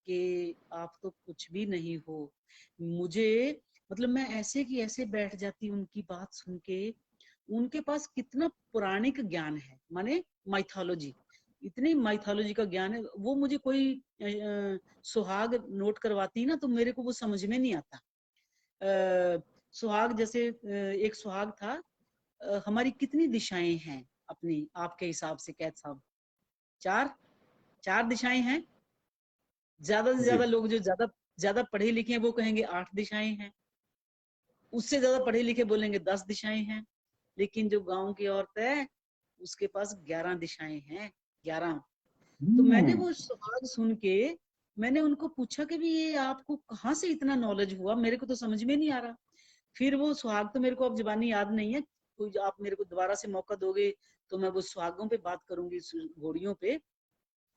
कि आप तो कुछ भी नहीं हो। मुझे मतलब मैं ऐसे की ऐसे बैठ जाती उनकी बात सुन के। उनके पास कितना पौराणिक ज्ञान है, माने माइथोलॉजी, इतनी माइथोलॉजी का ज्ञान है। वो मुझे कोई सुहाग नोट करवाती ना तो मेरे को वो समझ में नहीं आता। सुहाग जैसे एक सुहाग था, हमारी कितनी दिशाएं हैं अपनी, आपके हिसाब से कैद साहब? 4 4 दिशाएं हैं। ज्यादा से जी। ज्यादा लोग जो ज्यादा ज्यादा पढ़े लिखे हैं वो कहेंगे 8 दिशाएं हैं, उससे ज्यादा पढ़े लिखे बोलेंगे 10 दिशाएं हैं, लेकिन जो गांव की औरत है उसके पास 11 दिशाएं हैं, 11। तो मैंने हम्म। वो सुहाग सुन के मैंने उनको पूछा कि भी ये आपको कहाँ से इतना नॉलेज हुआ, मेरे को तो समझ में नहीं आ रहा। फिर वो सुहाग तो मेरे को अब जुबानी याद नहीं है, कोई आप मेरे को दोबारा से मौका दोगे तो मैं वो सुहागों पे बात करूंगी, घोड़ियों पे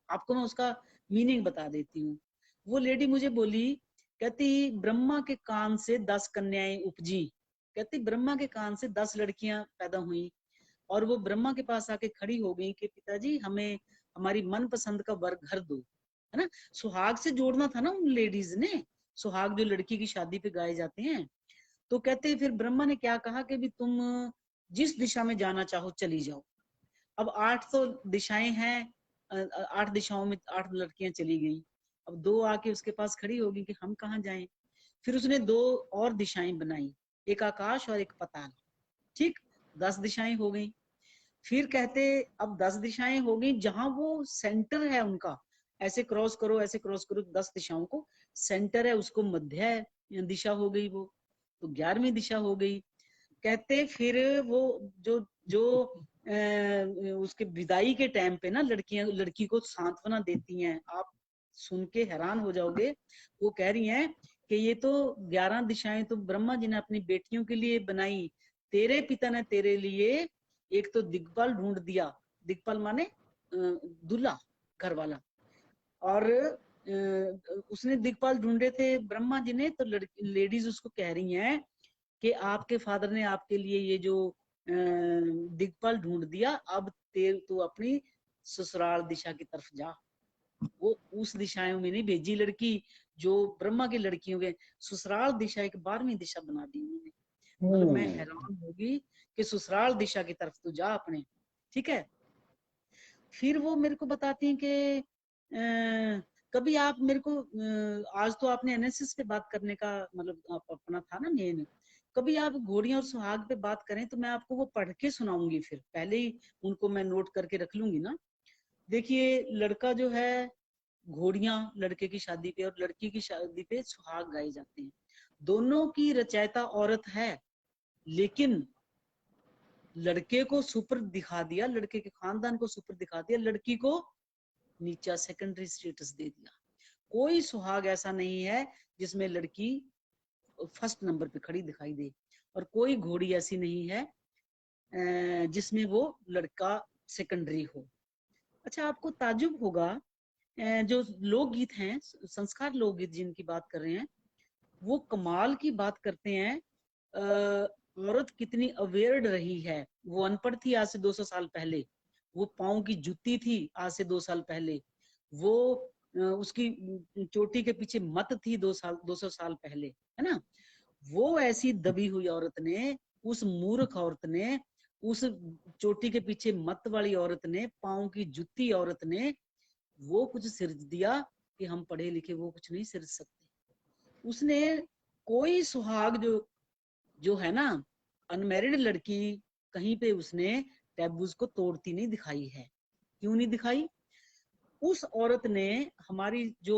आपको मैं उसका मीनिंग बता देती हूँ। वो लेडी मुझे बोली, कहती ब्रह्मा के कान से 10 कन्याएं उपजी, कहती ब्रह्मा के कान से 10 लड़कियां पैदा हुई और वो ब्रह्मा के पास आके खड़ी हो गई कि पिताजी हमें हमारी मनपसंद का वर घर दो, है ना। सुहाग से जोड़ना था ना उन लेडीज ने, सुहाग जो लड़की की शादी पे गाए जाते हैं। तो कहते फिर ब्रह्मा ने क्या कहा कि भी तुम जिस दिशा में जाना चाहो चली जाओ। अब 8 तो दिशाएं हैं, 8 दिशाओं में 8 लड़कियां चली गई। अब 2 आके उसके पास खड़ी होगी कि हम कहाँ जाएं। फिर उसने 2 और दिशाएं बनाई, एक आकाश और एक पताल। ठीक, 10 दिशाएं हो गई। फिर कहते अब 10 दिशाएं हो गई, जहां वो सेंटर है उनका, ऐसे क्रॉस करो ऐसे क्रॉस करो 10 दिशाओं को, सेंटर है उसको मध्य दिशा हो गई, वो तो 11वीं दिशा हो गई। कहते फिर वो जो जो उसके विदाई के टाइम पे ना लड़कियां लड़की को सांत्वना देती हैं, आप सुन के हैरान हो जाओगे। वो कह रही हैं कि ये तो 11 दिशाएं तो ब्रह्मा जी ने अपनी बेटियों के लिए बनाई, तेरे पिता ने तेरे लिए एक तो दिग्पाल ढूंढ दिया, दिग्पाल माने दूल्हा, घर वाला। और उसने दिग्पाल ढूंढे थे ब्रह्मा जी ने, तो लेडीज उसको कह रही हैं कि आपके फादर ने आपके लिए ये जो दिग्पाल ढूंढ दिया, अब तू अपनी ससुराल दिशा की तरफ जा। वो उस दिशाओं में नहीं भेजी लड़की जो ब्रह्मा की लड़कियों के, ससुराल दिशा एक 12वीं दिशा बना दी उन्होंने। मतलब मैं हैरान होगी कि ससुराल दिशा की तरफ तू जा अपने, ठीक है। फिर वो मेरे को बताती हैं कि कभी आप मेरे को आज तो आपने एनएसएस पे बात करने का मतलब आप अपना था ना मेन, कभी आप घोड़ियां और सुहाग पे बात करें तो मैं आपको वो पढ़ के सुनाऊंगी, फिर पहले ही उनको मैं नोट करके रख लूंगी ना। देखिए लड़का जो है, घोड़ियां लड़के की शादी पे और लड़की की शादी पे सुहाग गाए जाते हैं। दोनों की रचयिता औरत है, लेकिन लड़के को सुपर दिखा दिया, लड़के के खानदान को सुपर दिखा दिया, लड़की को नीचा सेकेंडरी स्टेटस दे दिया। कोई सुहाग ऐसा नहीं है जिसमें लड़की फर्स्ट नंबर पे खड़ी दिखाई दे, और कोई घोड़ी ऐसी नहीं है जिसमें वो लड़का सेकेंडरी हो। अच्छा, आपको ताजुब होगा, जो लोकगीत हैं, संस्कार लोकगीत जिनकी बात कर रहे हैं, वो कमाल की बात करते हैं। औरत कितनी अवेयर्ड रही है। वो अनपढ़ थी आज से 200 साल पहले, वो पाँव की जूती थी आज से 2 साल पहले, वो उसकी चोटी के पीछे मत थी 200 साल पहले, है ना। वो ऐसी दबी हुई औरत ने, उस मूर्ख औरत ने, उस चोटी के पीछे मत वाली औरत ने, पाँव की जूती औरत ने वो कुछ सिरज दिया कि हम पढ़े लिखे वो कुछ नहीं सिरज सकते। उसने कोई सुहाग जो जो है ना, अनमैरिड लड़की, कहीं पे उसने टैबूज को तोड़ती नहीं दिखाई है। क्यों नहीं दिखाई? उस औरत ने हमारी जो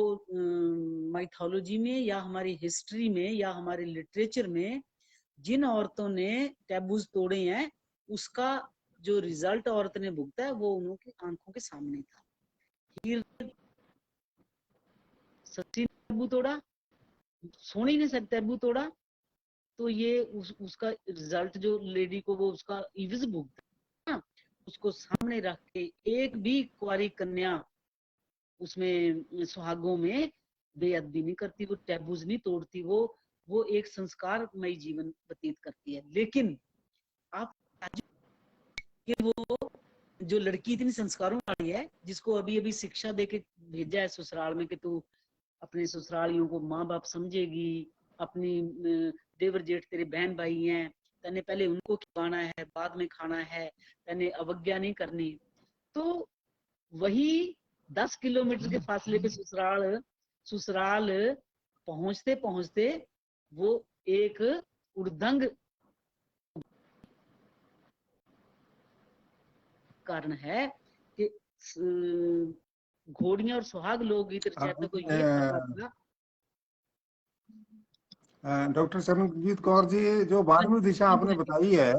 माइथोलॉजी में या हमारी हिस्ट्री में या हमारे लिटरेचर में जिन औरतों ने टैबूज तोड़े हैं, उसका जो रिजल्ट औरत ने भुगता है वो उन्हों की आंखों के सामने था। हीर सच्ची ने टैबू तोड़ा, सोनी ने टैबू तोड़ा, तो ये उसका रिजल्ट जो लेडी को वो उसका इवज भुगता है, उसको सामने रख के एक भी कुंवारी कन्या उसमें सुहागों में बेअदबी नहीं करती, वो टैबूज नहीं तोड़ती, वो एक संस्कारमय जीवन व्यतीत करती है। लेकिन आप कि वो जो लड़की इतनी संस्कारों वाली है, जिसको अभी अभी शिक्षा देके भेजा है ससुराल में कि तू अपने ससुरालियों को माँ बाप समझेगी, अपनी देवर जेठ तेरे बहन भाई हैं, तने पहले उनको खिलाना है बाद में खाना है, तने अवज्ञा नहीं करनी। तो वही 10 किलोमीटर के फासले पे ससुराल पहुंचते पहुंचते वो एक उर्दंग कारण है कि घोड़ियां और सुहाग लोकगीत रचयिता को ये पता था। डॉक्टर चरणजीत कौर जी, जो 12वीं दिशा आपने बताई है,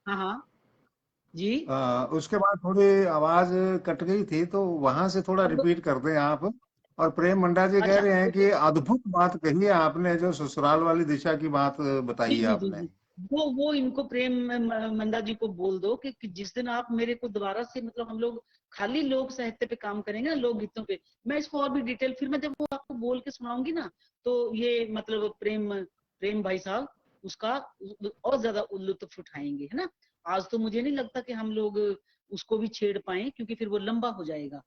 हाँ हाँ जी, उसके बाद थोड़ी आवाज कट गई थी, तो वहां से थोड़ा अब रिपीट कर दें आप। और प्रेम मंडा जी कह अच्छा रहे हैं कि अद्भुत बात कही है आपने, जो ससुराल वाली दिशा की बात बताई जी है जी जी आपने। जी, वो इनको प्रेम मंदा जी को बोल दो कि जिस दिन आप मेरे को दोबारा से, मतलब हम लोग खाली लोक साहित्य पे काम करेंगे ना, लोक गीतों पे, मैं इसको और भी डिटेल फिर मैं जब वो आपको बोल के सुनाऊंगी ना, तो ये मतलब प्रेम भाई साहब उसका और ज्यादा लुत्फ उठाएंगे, है ना। आज तो मुझे नहीं लगता कि हम लोग उसको भी छेड़ पाए, क्योंकि फिर वो लंबा हो जाएगा।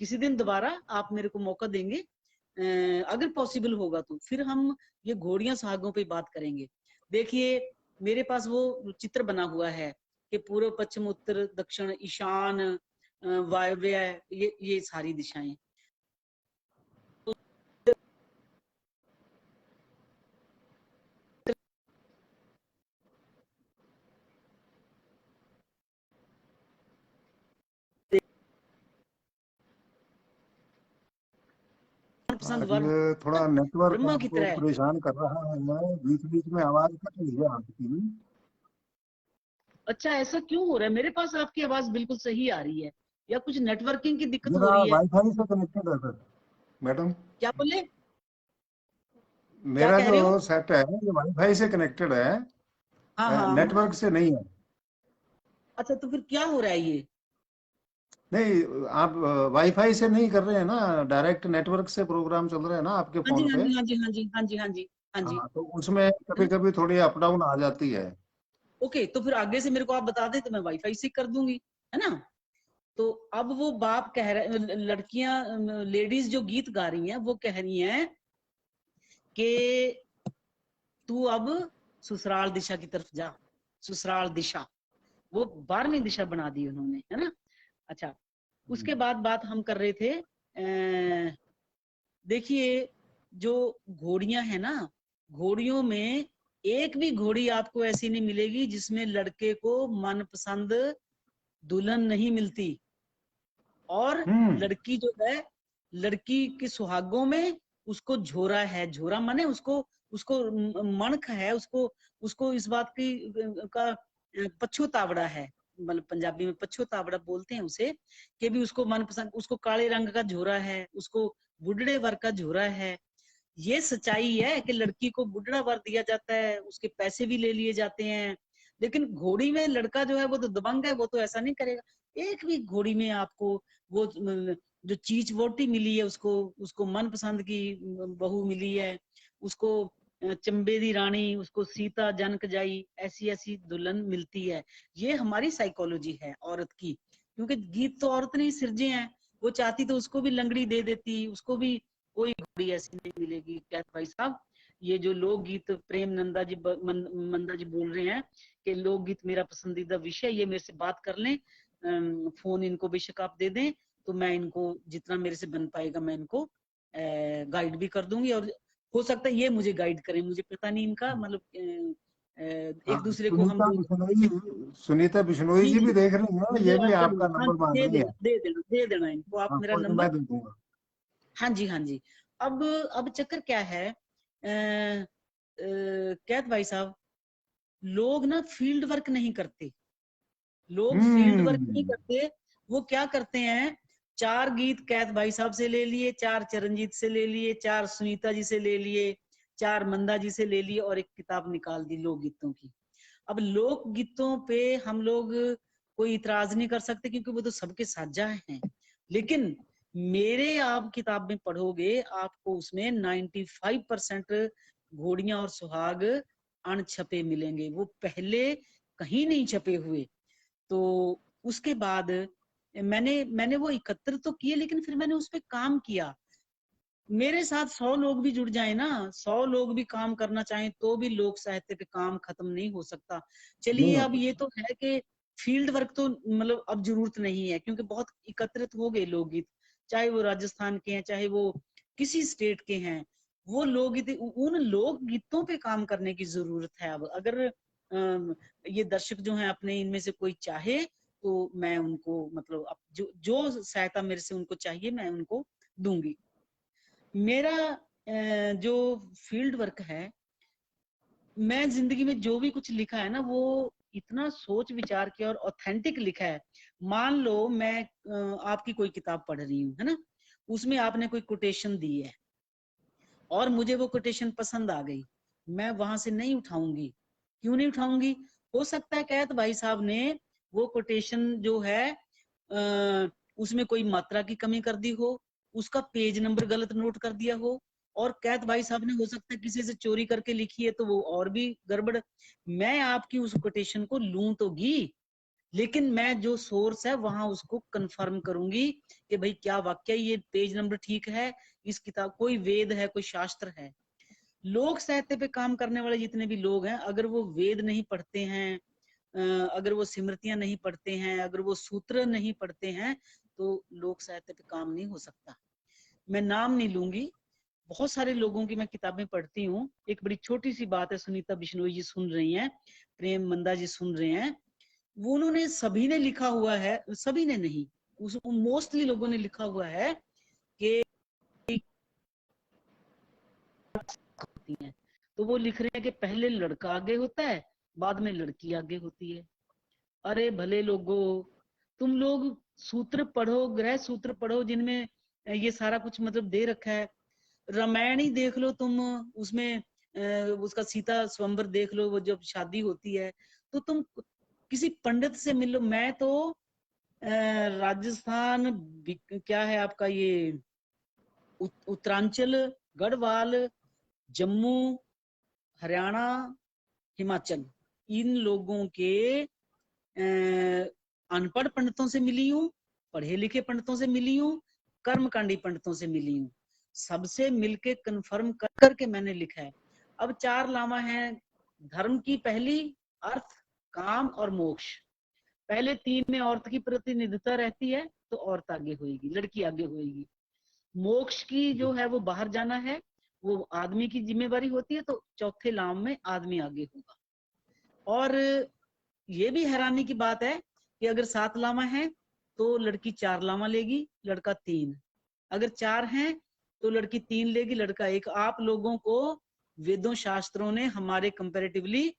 किसी दिन दोबारा आप मेरे को मौका देंगे, अगर पॉसिबल होगा तो फिर हम ये घोड़ियां सुहागों पे बात करेंगे। देखिए मेरे पास वो चित्र बना हुआ है कि पूर्व पश्चिम उत्तर दक्षिण ईशान वायव्य, ये सारी दिशाएं। पसंद आज वर ये थोड़ा नेटवर्क ब्रह्मा की आपको तरह। परेशान कर रहा है, बीच बीच में आवाज कट रही है आपकी। अच्छा ऐसा क्यों हो रहा है? मेरे पास आपकी आवाज बिल्कुल सही आ रही है, या कुछ नेटवर्किंग की दिक्कत हो मेरा रही है? वाईफाई से कनेक्टेड है सर, मैडम। क्या बोले? क्या मेरा कह जो रहे हो? सेट है ये वाईफाई से कनेक्टेड है, हाँ हाँ हाँ। नेटवर्क से नहीं है। अच्छा तो फिर क्या हो रहा है ये? नहीं, आप वाईफाई से नहीं कर रहे हैं ना, डायरेक्ट नेटवर्क से प्रोग्राम चल रहे हैं ना आपके हाँ जी फोन हाँ पे। जी हाँ जी हाँ जी हाँ जी हाँ जी हाँ जी, हाँ, तो उसमें है कभी ना। कभी थोड़ी अप डाउन आ जाती है। ओके, तो फिर आगे से मेरे को आप बता दें तो मैं वाईफाई से कर दूंगी, है ना। तो अब वो बाप कह रहे, लड़कियां लेडीज जो गीत गा रही हैं वो कह रही हैं कि तू अब ससुराल दिशा की तरफ जा। ससुराल दिशा, वो 12वीं दिशा बना दी उन्होंने, है ना। अच्छा, उसके बाद बात हम कर रहे थे, देखिए जो घोड़ियां है ना, घोड़ियों में एक भी घोड़ी आपको ऐसी नहीं मिलेगी जिसमें लड़के को मनपसंद दुल्हन नहीं मिलती। और हम्म। लड़की जो है, लड़की के सुहागों में उसको झोरा है। झोरा माने उसको उसको मणख है, उसको उसको इस बात की का पछोतावड़ा है, मतलब पंजाबी में पछोतावड़ा बोलते हैं उसे, कि भी उसको मनपसंद, उसको काले रंग का झोरा है, उसको बुढ़ड़े वर का झोरा है। ये सच्चाई है कि लड़की को बुढ़ड़ा वर दिया जाता है, उसके पैसे भी ले लिए जाते हैं। लेकिन घोड़ी में लड़का जो है वो तो दबंग है, वो तो ऐसा नहीं करेगा। एक भी घोड़ी में आपको वो जो चीज वोटी मिली है, उसको उसको मनपसंद की बहू मिली है, उसको चंबे दी रानी, उसको सीता जनक जाई, ऐसी ऐसी दुल्हन मिलती है। ये हमारी साइकोलॉजी है औरत की, क्योंकि गीत तो औरत ने ही सिरजे हैं। वो चाहती तो उसको भी लंगड़ी दे देती, उसको भी कोई घोड़ी ऐसी नहीं मिलेगी। कैथ भाई साहब, ये जो लोकगीत प्रेम नंदा जी मंदा जी बोल रहे हैं कि लोकगीत मेरा पसंदीदा विषय, ये मेरे से बात कर लें, फोन इनको बेशक आप दे दें, तो मैं इनको जितना मेरे से बन पाएगा मैं इनको गाइड भी कर दूंगी। और हो सकता है ये मुझे गाइड करें, मुझे पता नहीं इनका, मतलब हाँ, एक दूसरे को हम लोग। सुनीता बिश्नोई जी जी जी, भी देख रही हैं, ये भी चलो आपका हाँ, नंबर मांग दे रही है। देना दे देना दे देना इनको आप हाँ, मेरा कोई मैं नंबर। दे दूंगा। हाँ जी हाँ जी। अब चक्कर क्या है, कैद भाई साहब, लोग ना फील्ड वर्क नहीं करते। लोग फील्ड वर्क नहीं हम्म। करते। वो क्या करते हैं, 4 गीत कैद भाई साहब से ले लिए, 4 चरणजीत से ले लिए, 4 सुनीता जी से ले लिए, 4 मंदा जी से ले लिए, और एक किताब निकाल दी लोक गीतों की। अब लोक गीतों पे हम लोग कोई इतराज नहीं कर सकते, क्योंकि वो तो सबके साझा हैं। लेकिन मेरे आप किताब में पढ़ोगे, आपको उसमें 95% घोड़ियां और सुहाग अनछपे मिलेंगे, वो पहले कहीं नहीं छपे हुए। तो उसके बाद मैंने वो एकत्र तो किए, लेकिन फिर मैंने उस पर काम किया। मेरे साथ 100 लोग भी जुड़ जाए ना, 100 लोग भी काम करना चाहें, तो भी लोक साहित्य पे काम खत्म नहीं हो सकता। नहीं चलिए, अब होता। ये तो है कि फील्ड वर्क तो मतलब अब जरूरत नहीं है, क्योंकि बहुत एकत्रित हो गए लोकगीत, चाहे वो राजस्थान के हैं चाहे वो किसी स्टेट के हैं। वो लोकगीत, उन लोकगीतों पे काम करने की जरूरत है अब। अगर ये दर्शक जो हैं अपने इनमें से कोई चाहे तो मैं उनको मतलब जो जो सहायता मेरे से उनको चाहिए मैं उनको दूंगी। मेरा जो फील्ड वर्क है, मैं जिंदगी में जो भी कुछ लिखा है ना वो इतना सोच विचार के और ऑथेंटिक लिखा है। मान लो मैं आपकी कोई किताब पढ़ रही हूँ, है ना, उसमें आपने कोई कोटेशन दी है और मुझे वो कोटेशन पसंद आ गई, मैं वहां से नहीं उठाऊंगी। क्यों नहीं उठाऊंगी? हो सकता है कैत भाई साहब ने वो कोटेशन जो है उसमें कोई मात्रा की कमी कर दी हो, उसका पेज नंबर गलत नोट कर दिया हो, और कैत भाई साहब ने हो सकता है किसी से चोरी करके लिखी है तो वो और भी गड़बड़। मैं आपकी उस कोटेशन को लूं तो गी, लेकिन मैं जो सोर्स है वहां उसको कंफर्म करूंगी कि भाई क्या वाकई ये पेज नंबर ठीक है, इस किताब कोई वेद है, कोई शास्त्र है। लोक साहित्य पे काम करने वाले जितने भी लोग हैं, अगर वो वेद नहीं पढ़ते हैं, अगर वो स्मृतियां नहीं पढ़ते हैं, अगर वो सूत्र नहीं पढ़ते हैं, तो लोक साहित्य पे काम नहीं हो सकता। मैं नाम नहीं लूंगी, बहुत सारे लोगों की मैं किताबें पढ़ती हूँ। एक बड़ी छोटी सी बात है, सुनीता बिश्नोई जी सुन रही हैं, प्रेम मंदा जी सुन रहे हैं, वो उन्होंने सभी ने लिखा हुआ है, सभी ने नहीं, उस मोस्टली लोगों ने लिखा हुआ है कि होती हैं, तो वो लिख रहे हैं कि पहले लड़का आगे होता है, बाद में लड़की आगे होती है। अरे भले लोगों, तुम लोग सूत्र पढ़ो, ग्रह सूत्र पढ़ो जिनमें ये सारा कुछ मतलब दे रखा है। रामायण ही देख लो तुम, उसमें उसका सीता स्वयंवर देख लो, वो जब शादी होती है तो तुम किसी पंडित से मिलो। मैं तो राजस्थान, क्या है आपका ये उत्तरांचल, गढ़वाल, जम्मू, हरियाणा, हिमाचल, इन लोगों के अनपढ़ पंडितों से मिली हूँ, पढ़े लिखे पंडितों से मिली हूँ, कर्मकांडी पंडितों से मिली हूँ, सबसे मिलके कंफर्म कर करके मैंने लिखा है। अब 4 लामा हैं धर्म की, पहली अर्थ, काम और मोक्ष। पहले 3 में औरत की प्रतिनिधित्व रहती है तो औरत आगे होगी, लड़की आगे होगी। मोक्ष की जो है वो बाहर जाना है, वो आदमी की जिम्मेवारी होती है, तो चौथे लाम में आदमी आगे होगा। और ये भी हैरानी की बात है कि अगर 7 लामा है तो लड़की 4 लामा लेगी, लड़का 3। अगर 4 हैं तो लड़की 3 लेगी, लड़का 1। आप लोगों को वेदों शास्त्रों ने हमारे कंपैरेटिवली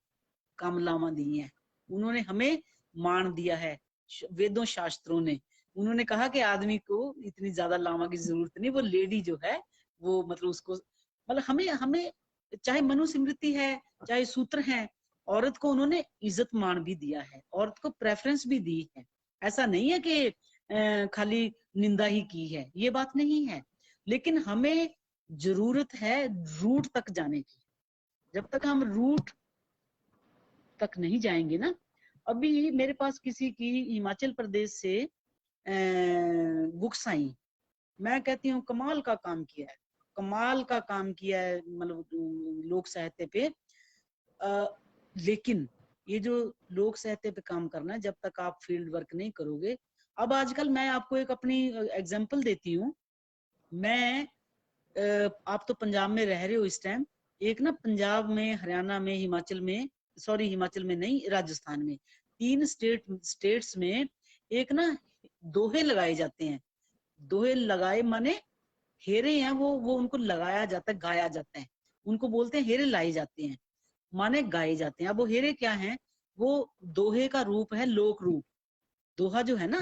कम लामा दिए हैं, उन्होंने हमें मान दिया है वेदों शास्त्रों ने। उन्होंने कहा कि आदमी को इतनी ज्यादा लामा की जरूरत नहीं, वो लेडी जो है वो मतलब उसको मतलब हमें हमें चाहे मनुस्मृति है चाहे सूत्र है, औरत को उन्होंने इज्जत मान भी दिया है, औरत को प्रेफरेंस भी दी है। ऐसा नहीं है कि खाली निंदा ही की है, ये बात नहीं है। लेकिन हमें जरूरत है रूट तक जाने की। जब तक हम रूट तक नहीं जाएंगे ना, अभी मेरे पास किसी की हिमाचल प्रदेश से बुक्स आई, मैं कहती हूँ कमाल का काम किया है, कमाल का काम किया है मतलब लोक साहित्य पे। लेकिन ये जो लोक साहित्य पे काम करना है, जब तक आप फील्ड वर्क नहीं करोगे। अब आजकल मैं आपको एक अपनी एग्जांपल देती हूँ। मैं आप तो पंजाब में रह रहे हो इस टाइम, एक ना पंजाब में, हरियाणा में, हिमाचल में, सॉरी हिमाचल में नहीं, राजस्थान में, 3 स्टेट्स में एक ना दोहे लगाए जाते हैं। दोहे लगाए माने हेरे हैं, वो उनको लगाया जाता है, गाया जाता है, उनको बोलते हैं हेरे लाए जाते हैं, माने गाए जाते हैं। अब वो हेरे क्या हैं? वो दोहे का रूप है लोक रूप। दोहा जो है ना,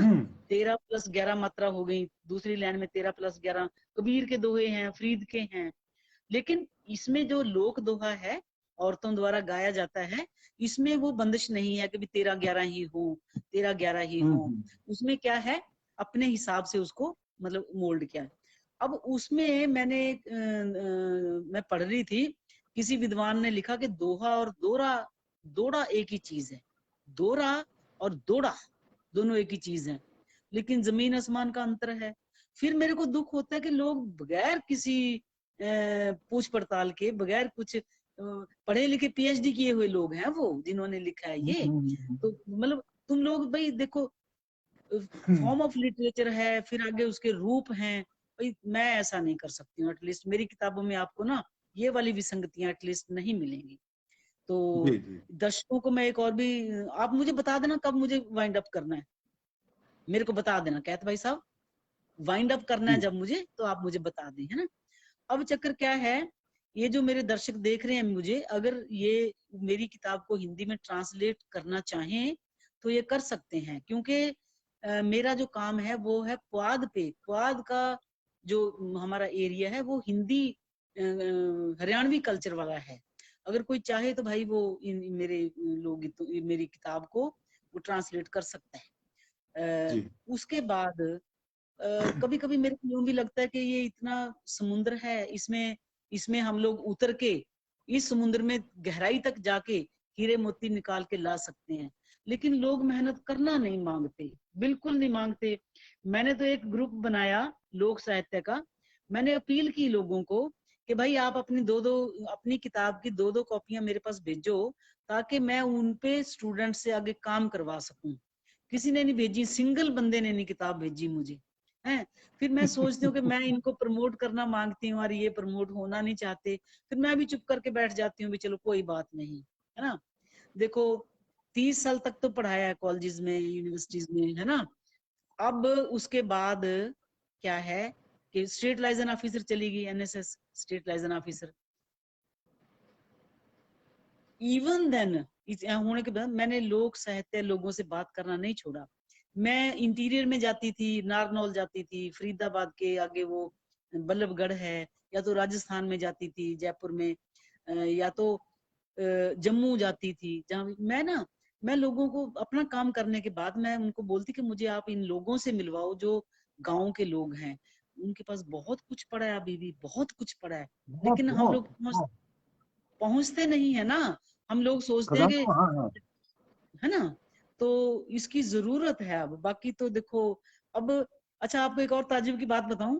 13 + 11 मात्रा हो गई, दूसरी लाइन में 13 + 11, कबीर के दोहे हैं, फरीद के हैं। लेकिन इसमें जो लोक दोहा है, औरतों द्वारा गाया जाता है, इसमें वो बंदिश नहीं है कि भी 13-11 ही हो, 13-11 ही हो। उसमें क्या है, अपने हिसाब से उसको मतलब मोल्ड किया है। अब उसमें मैंने मैं पढ़ रही थी, किसी विद्वान ने लिखा कि दोहा और दोरा, दोड़ा एक ही चीज है। दोरा और दोड़ा दोनों एक ही चीज है, लेकिन जमीन आसमान का अंतर है। फिर मेरे को दुख होता है कि लोग बगैर किसी पूछ पड़ताल के, बगैर कुछ पढ़े लिखे PhD किए हुए लोग हैं वो जिन्होंने लिखा है ये, तो मतलब तुम लोग भाई देखो, फॉर्म ऑफ लिटरेचर है, फिर आगे उसके रूप हैं, भाई मैं ऐसा नहीं कर सकती हूँ। एटलीस्ट मेरी किताबों में आपको ना ये वाली विसंगतियां एटलीस्ट नहीं मिलेंगी। तो जी जी दर्शकों को मैं एक और भी, आप मुझे बता देना कब मुझे वाइंड अप करना है, मेरे को बता देना कहते भाई साहब, वाइंड अप करना है जी जब मुझे, तो आप मुझे बता दें, है ना। अब चक्कर क्या है, ये जो मेरे दर्शक देख रहे हैं मुझे, अगर ये मेरी किताब को हिंदी में ट्रांसलेट करना चाहें तो ये कर सकते हैं, क्योंकि मेरा जो काम है वो है पुआध पे, पुआध का जो हमारा एरिया है वो हिंदी हरियाणवी कल्चर वाला है। अगर कोई चाहे तो भाई वो मेरे लोकगीतों, मेरी किताब को वो ट्रांसलेट कर सकता है। जी उसके बाद कभी कभी मेरे को यूं भी लगता है कि ये इतना समुद्र है, इसमें इसमें हम लोग उतर के इस समुद्र में गहराई तक जाके हीरे मोती निकाल के ला सकते हैं, लेकिन लोग मेहनत करना नहीं मांगते, बिल्कुल नहीं मांगते। मैंने तो एक ग्रुप बनाया लोक साहित्य का, मैंने अपील की लोगों को कि भाई आप अपनी दो दो, अपनी किताब की दो दो कॉपियां मेरे पास भेजो, ताकि मैं उन पे स्टूडेंट से आगे काम करवा सकूं। किसी ने नहीं भेजी, सिंगल बंदे ने नहीं किताब भेजी मुझे, है। फिर मैं सोचती हूँ कि मैं इनको प्रमोट करना मांगती हूँ और ये प्रमोट होना नहीं चाहते, फिर मैं भी चुप करके बैठ जाती हूँ, भी चलो कोई बात नहीं, है ना। देखो 30 साल तक तो पढ़ाया है कॉलेजेस में, यूनिवर्सिटीज में, है ना। अब उसके बाद क्या है कि स्टेट लाइजन ऑफिसर चली गई, NSS state liaison officer. Even then होने के बाद मैंने लोक साहित्य लोगों से बात करना नहीं छोड़ा। मैं इंटीरियर में जाती थी, नारनौल जाती थी, फरीदाबाद के आगे वो बल्लभगढ़ है, या तो राजस्थान में जाती थी जयपुर में, या तो जम्मू जाती थी, जहाँ मैं लोगों को अपना काम करने के बाद मैं उनको बोलती कि मुझे आप इन लोगों से मिलवाओ जो गांव के लोग हैं, उनके पास बहुत कुछ पड़ा है, अभी भी बहुत कुछ पड़ा है, बहुत लेकिन हम बहुत लोग बहुत पहुंचते नहीं है ना। हम लोग सोचते हैं कि, खजाना हाँ हाँ है ना, तो इसकी जरूरत है अब। बाकी तो देखो अब, अच्छा आपको एक और ताजुब की बात बताऊं,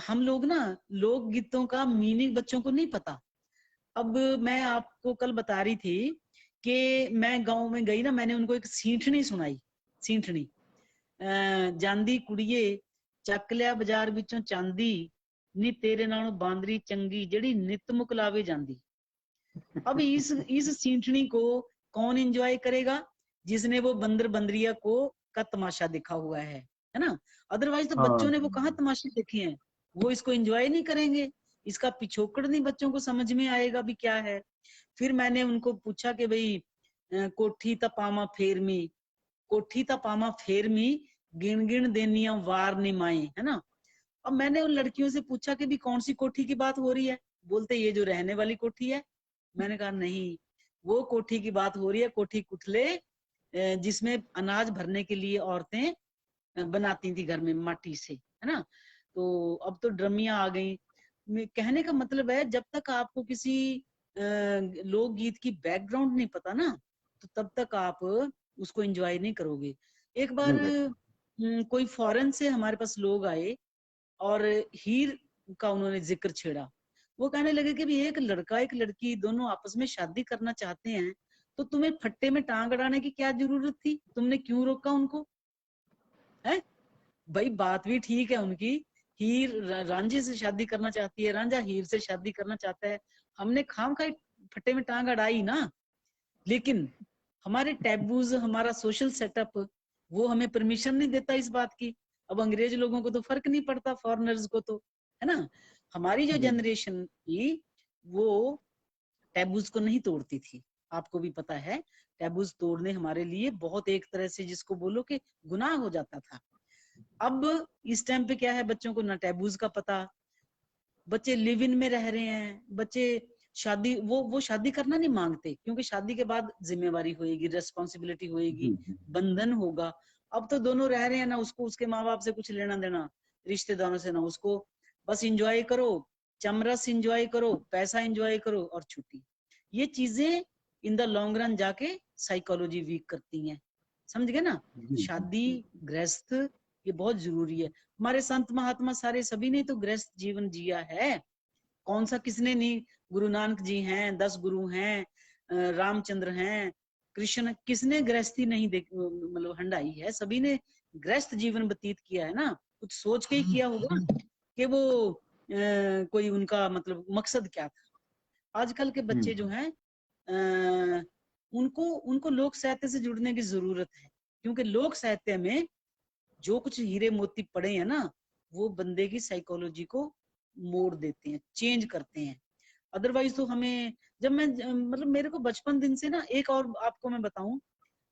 हम लोग ना लोक गीतों का मीनिंग बच्चों को नहीं पता। अब मैं आपको कल बता रही थी कि मैं गांव में गई ना, मैंने उनको एक सींठनी सुनाई, सींठनी, ਜਾਂਦੀ ਕੁੜੀਏ ਚੱਕ ਲਿਆ ਬਾਜ਼ਾਰ ਵਿੱਚੋਂ ਚਾਂਦੀ, ਨੀ तेरे नालों बांदरी चंगी ਜਿਹੜੀ ਨਿਤ ਮੁਕਲਾਵੇ ਜਾਂਦੀ। अब इस सींठनी को कौन एंजॉय करेगा, जिसने वो बंदर बंदरिया को का तमाशा देखा हुआ है ना। अदरवाइज तो हाँ बच्चों ने वो कहाँ तमाशे देखे हैं, वो इसको एंजॉय नहीं करेंगे, इसका पिछोकड़ नहीं बच्चों को समझ में आएगा भी क्या है। फिर मैंने उनको पूछा कि भाई कोठी तपामा फेरमी, कोठी तपामा फेरमी, गिन गिन देनिया वार निमाए, है ना। अब मैंने उन लड़कियों से पूछा कि भी कौन सी कोठी की बात हो रही है, बोलते ये जो रहने वाली कोठी है। मैंने कहा नहीं, वो कोठी की बात हो रही है, कोठी कुठले, जिसमें अनाज भरने के लिए औरतें बनाती थी घर में माटी से, है ना। तो अब तो ड्रमियां आ गई। कहने का मतलब है जब तक आपको किसी लोकगीत की बैकग्राउंड नहीं पता ना, तो तब तक आप उसको एंजॉय नहीं करोगे। एक बार नहीं कर कोई फॉरेन से हमारे पास लोग आए और हीर का उन्होंने जिक्र छेड़ा। वो कहने लगे कि भी एक लड़का एक लड़की दोनों आपस में शादी करना चाहते हैं, तो तुम्हें फट्टे में टांग अड़ाने की क्या जरूरत थी, तुमने क्यों रोका उनको, है। भाई बात भी ठीक है उनकी, हीर रांझे से शादी करना चाहती है, रांझा हीर से शादी करना चाहता है, हमने खाम खाई फट्टे में टांग अड़ाई ना। लेकिन हमारे टैबूज, हमारा सोशल सेटअप वो हमें परमिशन नहीं देता इस बात की। अब अंग्रेज लोगों को तो फर्क नहीं पड़ता, फॉरेनर्स को तो, है ना। हमारी जो जी जनरेशन थी वो टैबूज को नहीं तोड़ती थी, आपको भी पता है। टैबूज तोड़ने हमारे लिए बहुत एक तरह से जिसको बोलो कि गुनाह हो जाता था। अब इस टाइम पे क्या है, बच्चों को ना टैबूज का पता, बच्चे लिव इन में रह रहे हैं, बच्चे शादी वो शादी करना नहीं मांगते, क्योंकि शादी के बाद जिम्मेवारी होएगी, रेस्पॉन्सिबिलिटी होएगी, जी जी बंधन होगा। अब तो दोनों रह रहे हैं ना, उसको उसके माँ बाप से कुछ लेना देना, रिश्तेदारों से ना, उसको बस इंजॉय करो, चमरस इंजॉय करो, पैसा इंजॉय करो और छुट्टी। ये चीजें इन द लॉन्ग रन जाके साइकोलॉजी वीक करती हैं, समझ गए ना। जी जी शादी, गृहस्थ, ये बहुत जरूरी है। हमारे संत महात्मा सारे सभी ने तो गृहस्थ जीवन जिया है, कौन सा किसने नहीं। गुरु नानक जी हैं, 10 गुरु हैं, रामचंद्र हैं, कृष्ण, किसने गृहस्थी नहीं देख मतलब हंडाई है, सभी ने गृहस्थ जीवन व्यतीत किया है ना, कुछ सोच के ही किया होगा कि वो कोई उनका मतलब मकसद क्या था। आजकल के बच्चे जो हैं उनको उनको लोक साहित्य से जुड़ने की जरूरत है, क्योंकि लोक साहित्य में जो कुछ हीरे मोती पड़े हैं ना, वो बंदे की साइकोलॉजी को मोड़ देते हैं, चेंज करते हैं। अदरवाइज तो हमें, जब मैं मतलब मेरे को बचपन दिन से ना, एक और आपको मैं बताऊं,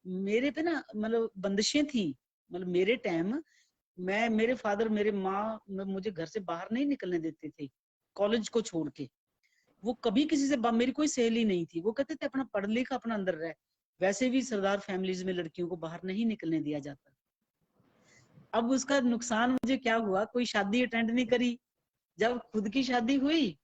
मेरे पे ना मतलब बंदिशें थी। मतलब मेरे टाइम मैं, मेरे फादर, मेरे माँ मुझे घर से बाहर नहीं निकलने देते थे कॉलेज को छोड़ के। वो कभी किसी से मेरी कोई सहेली नहीं थी, वो कहते थे अपना पढ़ लिख, अपना अंदर रह। वैसे भी सरदार फैमिलीज में लड़कियों को बाहर नहीं निकलने दिया जाता। अब उसका नुकसान मुझे क्या हुआ, कोई शादी अटेंड नहीं करी। जब खुद की शादी हुई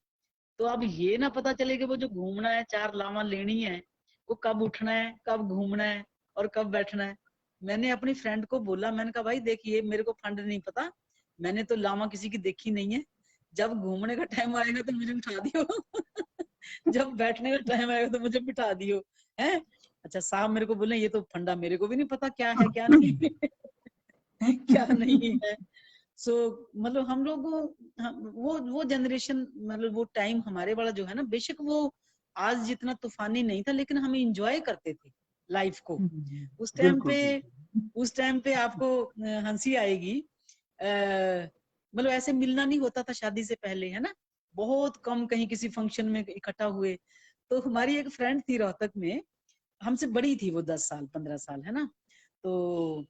तो अब ये ना पता चले कि वो जो घूमना है, 4 लावा लेनी है, वो कब उठना है, कब घूमना है और कब बैठना है। मैंने अपनी फ्रेंड को बोला, मैंने कहा भाई देखिए मेरे को फंड नहीं पता, मैंने तो लावा किसी की देखी नहीं है, जब घूमने का टाइम आएगा तो मुझे उठा दियो जब बैठने का टाइम आएगा तो मुझे बिठा दियो है। अच्छा साहब मेरे को बोले ये तो फंडा मेरे को भी नहीं पता क्या है क्या नहीं क्या नहीं है। सो मतलब हम लोग वो जनरेशन, मतलब वो टाइम हमारे वाला जो है ना, बेशक वो आज जितना तूफानी नहीं था, लेकिन हम इंजॉय करते थे लाइफ को। उस टाइम बिल्कुल पे, बिल्कुल। उस टाइम पे आपको हंसी आएगी, मतलब ऐसे मिलना नहीं होता था शादी से पहले, है ना, बहुत कम, कहीं किसी फंक्शन में इकट्ठा हुए। तो हमारी एक फ्रेंड थी रोहतक में, हमसे बड़ी थी वो, 10 साल 15 साल, है ना। तो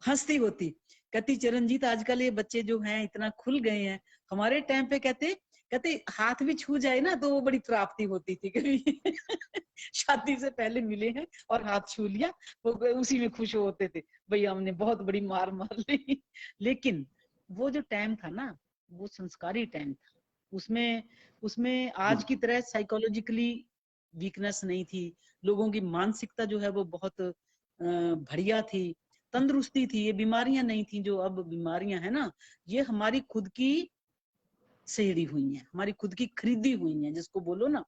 हंसती होती, कहती चरणजीत आजकल ये बच्चे जो हैं इतना खुल गए हैं, हमारे टाइम पे कहते कहते हाथ भी छू जाए ना तो वो बड़ी प्राप्ति होती थी कभी शादी से पहले मिले हैं और हाथ छू लिया, वो उसी में खुश होते थे, भैया हमने बहुत बड़ी मार मार ली लेकिन वो जो टाइम था ना, वो संस्कारी टाइम था। उसमें उसमें आज की तरह साइकोलॉजिकली वीकनेस नहीं थी, लोगों की मानसिकता जो है वो बहुत बढ़िया थी, तंदुरुस्ती थी, ये बीमारियां नहीं थी जो अब बीमारियां है ना, ये हमारी खुद की सेड़ी हुई हैं, हमारी खुद की खरीदी हुई हैं जिसको बोलो ना।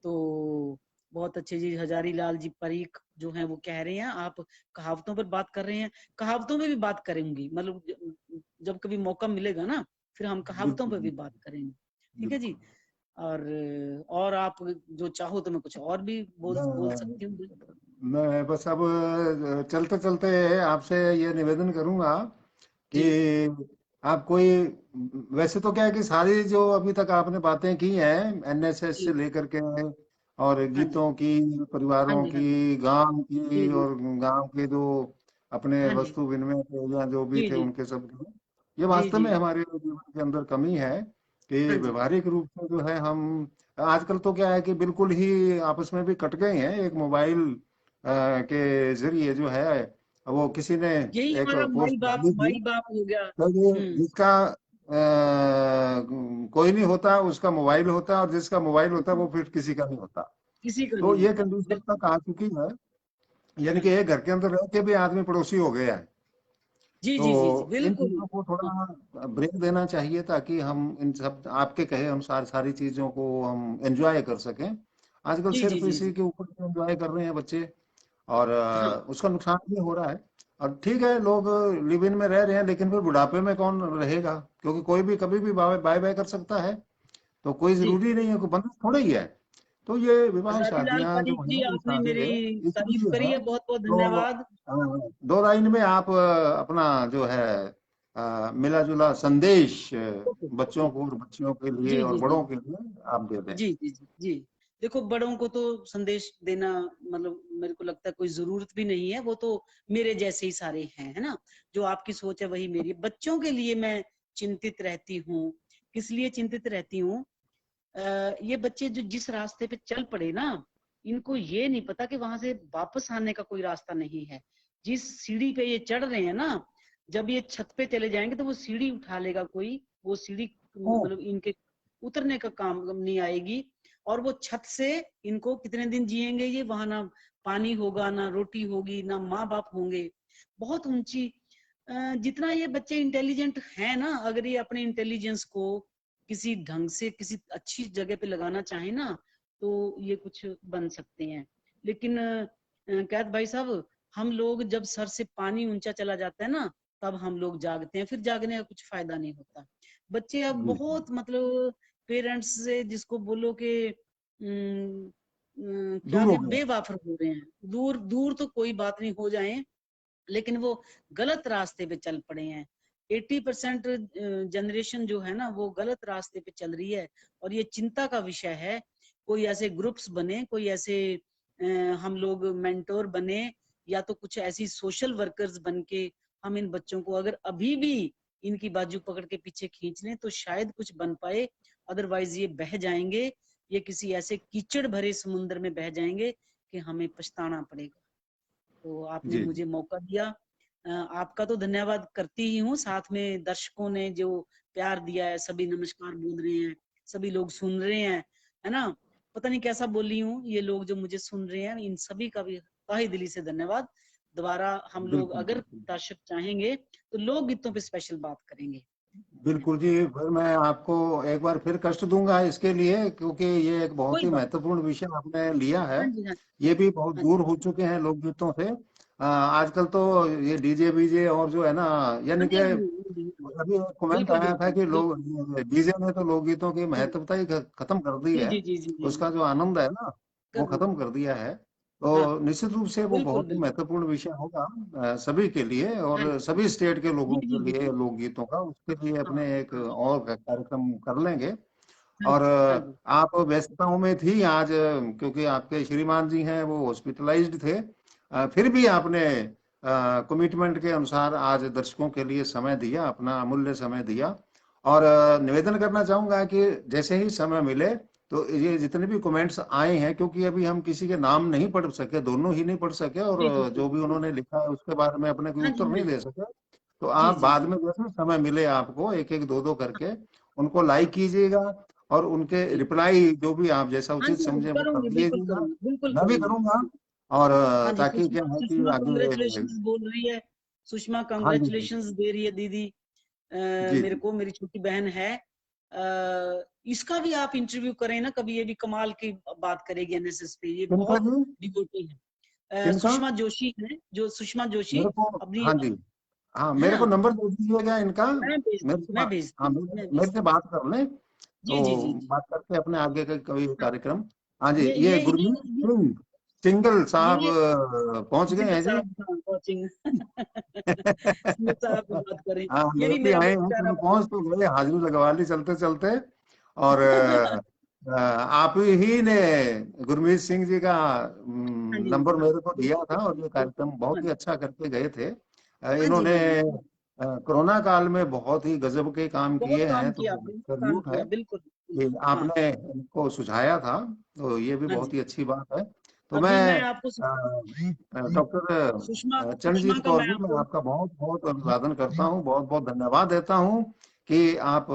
तो बहुत अच्छे जी, हजारी लाल जी परीख जो हैं वो कह रहे हैं, आप कहावतों पर बात कर रहे हैं, कहावतों में भी बात करेंगी, मतलब जब कभी मौका मिलेगा ना फिर हम कहावतों बिल्कुल पर भी बिल्कुल बात करेंगे। ठीक है जी। बिल्कुल। और आप जो चाहो तो मैं कुछ और भी बोल सकती हूँ। मैं बस अब चलते चलते आपसे ये निवेदन करूंगा कि जी आप कोई, वैसे तो क्या है कि सारी जो अभी तक आपने बातें की हैं एनएसएस से जी। लेकर के और हाँ जी गीतों की, हाँ परिवारों जी हाँ जी की, गांव जी की, जी और गांव के जो अपने हाँ जी वस्तु विनिमय थे या जो भी जी थे जी उनके सब की, ये जी वास्तव जी में हमारे जीवन के अंदर कमी है कि हाँ जी व्यवहारिक रूप से जो है हम आजकल तो क्या है कि बिल्कुल ही आपस में भी कट गए हैं। एक मोबाइल के जरिए जो है वो किसी ने यही एक हमारा पोस्ट डाली थी, माई बाप हो गया। तो ये हम्म। जिसका कोई नहीं होता उसका मोबाइल होता है, और जिसका मोबाइल होता है वो फिर किसी का नहीं होता। किसी का तो नहीं ये होता कंडीशन बिल्कुल। तक आ चुकी है, यानी हाँ कि जी एक घर के अंदर रह के भी आदमी पड़ोसी हो गया है। जी जी जी जी तो इन बिल्कुल। चीजों को हाँ थोड़ा ब्रेक देना चाहिए ताकि हम इन सब आपके कहे अनुसार सारी चीजों को हम एंजॉय कर सकें। आजकल जी जी सिर्फ जी इसी जी के ऊपर एंजॉय कर रहे हैं बच्चे, और हाँ उसका नुकसान भी हो रहा है। और ठीक है, लोग लिव इन में रह रहे हैं, लेकिन फिर बुढ़ापे में कौन रहेगा, क्योंकि कोई भी कभी भी बाय बाय बाय कर सकता है। तो कोई जी। जरूरी नहीं है, कोई बंधन थोड़ा ही है। तो ये विवाह हजारी लाल शादियां जो परीख जी, है ये आपने मेरी सारे तारीफ इसलिए करी है। है, बहुत बहुत तो धन्यवाद। दो लाइन में आप अपना जो है मिला जुला संदेश ओके ओके। बच्चों को और बच्चियों के लिए जी और जी जी बड़ों के लिए आप दे दें। जी जी जी जी। देखो बड़ों को तो संदेश देना मतलब मेरे को लगता है कोई जरूरत भी नहीं है, वो तो मेरे जैसे ही सारे हैं, है ना। जो आपकी सोच है वही मेरी। बच्चों के लिए मैं चिंतित रहती हूँ। किस लिए चिंतित रहती हूँ? ये बच्चे जो जिस रास्ते पे चल पड़े ना, इनको ये नहीं पता कि वहां से वापस आने का कोई रास्ता नहीं है। जिस सीढ़ी पे ये चढ़ रहे हैं ना, जब ये छत पे चले जाएंगे तो वो सीढ़ी उठा लेगा कोई, वो सीढ़ी मतलब इनके उतरने का काम नहीं आएगी। और वो छत से इनको कितने दिन जिएंगे ये, वहां ना पानी होगा, ना रोटी होगी, ना माँ बाप होंगे। बहुत ऊंची जितना ये बच्चे इंटेलिजेंट हैं ना, अगर ये अपने इंटेलिजेंस को किसी ढंग से किसी अच्छी जगह पे लगाना चाहे ना, तो ये कुछ बन सकते हैं। लेकिन कहते भाई साहब, हम लोग जब सर से पानी ऊंचा चला जाता है ना, तब हम लोग जागते हैं, फिर जागने का कुछ फायदा नहीं होता। बच्चे अब जी बहुत मतलब पेरेंट्स से जिसको बोलो कि क्या दूर हो कि गया। बेवाफर हो रहे हैं। दूर दूर तो कोई बात नहीं, हो जाए, लेकिन वो गलत रास्ते पे चल पड़े हैं। 80% जनरेशन जो है ना, वो गलत रास्ते पे चल रही है, और ये चिंता का विषय है। कोई ऐसे ग्रुप्स बने, कोई ऐसे हम लोग मेंटोर बने, या तो कुछ ऐसी सोशल वर्कर्स बन के हम इन बच्चों को अगर अभी भी इनकी बाजू पकड़ के पीछे खींच लें तो शायद कुछ बन पाए। अदरवाइज ये बह जाएंगे, ये किसी ऐसे कीचड़ भरे समुद्र में बह जाएंगे कि हमें पछताना पड़ेगा। तो आपने जी मुझे मौका दिया, आपका तो धन्यवाद करती ही हूँ, साथ में दर्शकों ने जो प्यार दिया है, सभी नमस्कार बोल रहे हैं, सभी लोग सुन रहे हैं, है ना। पता नहीं कैसा बोली हूँ, ये लोग जो मुझे सुन रहे हैं, इन सभी का भी तहे दिली से धन्यवाद। दोबारा हम लोग बिल्कुल अगर बिल्कुल। दर्शक चाहेंगे तो लोकगीतों पे स्पेशल बात करेंगे। बिल्कुल जी, धन्यवाद। फिर मैं आपको एक बार फिर कष्ट दूंगा इसके लिए, क्योंकि ये एक बहुत कोई ही बात। महत्वपूर्ण विषय आपने लिया है। हाँ जी, हाँ ये भी बहुत हाँ दूर जी, हो चुके हैं लोकगीतों से। आजकल तो ये डीजे बीजे और जो है ना, हाँ यानी जी, कि हाँ जी, हाँ जी, हाँ जी। अभी एक कमेंट बिल्कुल आया था बिल्कुल कि बिल्कुल। लोग डीजे ने तो लोकगीतों की हाँ जी, महत्वता ही खत्म कर दी जी है। जी जी जी जी जी। उसका जो आनंद है ना, वो कर खत्म कर दिया है। हाँ, तो निश्चित रूप से वो बिल्कुल बहुत ही बिल्कुल। महत्वपूर्ण विषय होगा सभी के लिए हाँ और जी, सभी स्टेट के जी लोगों जी के जी लिए जी। लोकगीतों का, उसके लिए हाँ अपने एक हाँ और कार्यक्रम कर लेंगे। हाँ और जी, हाँ जी। आप व्यस्तताओं में थी आज, क्योंकि आपके श्रीमान जी हैं वो हॉस्पिटलाइज्ड थे। फिर भी आपने कमिटमेंट के अनुसार आज दर्शकों के लिए समय दिया, अपना अमूल्य समय दिया। और निवेदन करना चाहूंगा कि जैसे ही समय मिले तो ये जितने भी कमेंट्स आए हैं, क्योंकि अभी हम किसी के नाम नहीं पढ़ सके, दोनों ही नहीं पढ़ सके, और जी जी जी जो भी जी। उन्होंने लिखा है उसके बारे में अपने कोई हाँ उत्तर जी, हाँ नहीं जी, दे सके। तो जी आप जी बाद जी। में जैसे समय मिले आपको एक एक दो दो हाँ करके उनको लाइक कीजिएगा, और उनके जी। रिप्लाई जो भी आप जैसा हाँ उचित जी, हाँ जी, समझे वो कर करूंगी, बिल्कुल दीजिएगा। करूंगी, बिल्कुल मैं भी करूंगी। करूंगा। और हाँ जी, ताकि क्या सुषमा है कि सुषमा आगे। कंग्रेचुलेशंस बोल रही है। सुषमा हाँ जी जी कंग्रेचुलेशंस दे रही है दीदी। जी मेरे जी। को, मेरी छोटी बहन है। इसका भी आप इंटरव्यू करें ना कभी, ये भी कमाल की बात करेगी एनएसएस पे, ये किनका बहुत जी? डिवोटी है। किनका? सुषमा जोशी है, जो सुषमा जोशी मेरे को, अपनी, हाँ जी, हाँ है मेरे ना। को नंबर दे दीजिएगा इनका। मैं भेजती मेरे हूँ, से मैं बात, भेजती हाँ हूँ, मैं मेरे से भेजती बात कर लें हूँ। जी जी तो जी जी। बात करके अपने आगे का कोई हाँ, कार्यक्रम। हाँ जी, ये ये ये ये गुरमीत सिंह सिंगल साहब ये पहुंच गए सिंगर हैं जी। साहब, हाँ, कोचिंग। सिंगर साहब की बात करें, हाँ, ये भी लेट ही मेरा आए बहुत हैं, प्यारा चलो भाई पहुंच तो गए, हाजिरी लगवा ली चलते चलते। और है। आप ही ने गुरमीत सिंह जी का हाँ जी, नंबर हाँ, मेरे को दिया बिल्कुल था, और बिल्कुल ये कार्यक्रम बिल्कुल। हाँ बहुत ही जी, अच्छा करके गए थे। हाँ जी, इन्होंने हाँ जी, हाँ, कोरोना काल में बहुत ही गजब के काम बहुत किए काम हैं, किया, तो बहुत काम सैल्यूट है किया, बिल्कुल कि बिल्कुल। हाँ आपने इनको सुझाया था। तो ये भी हाँ बहुत जी। ही अच्छी बात है। तो अभी मैं मैं आपको सुषमा डॉक्टर सुषमा चरणजीत का कौर मैं जी, मैं आपको, आपका बहुत बहुत अभिवादन करता हूँ, बहुत बहुत धन्यवाद देता हूँ कि आप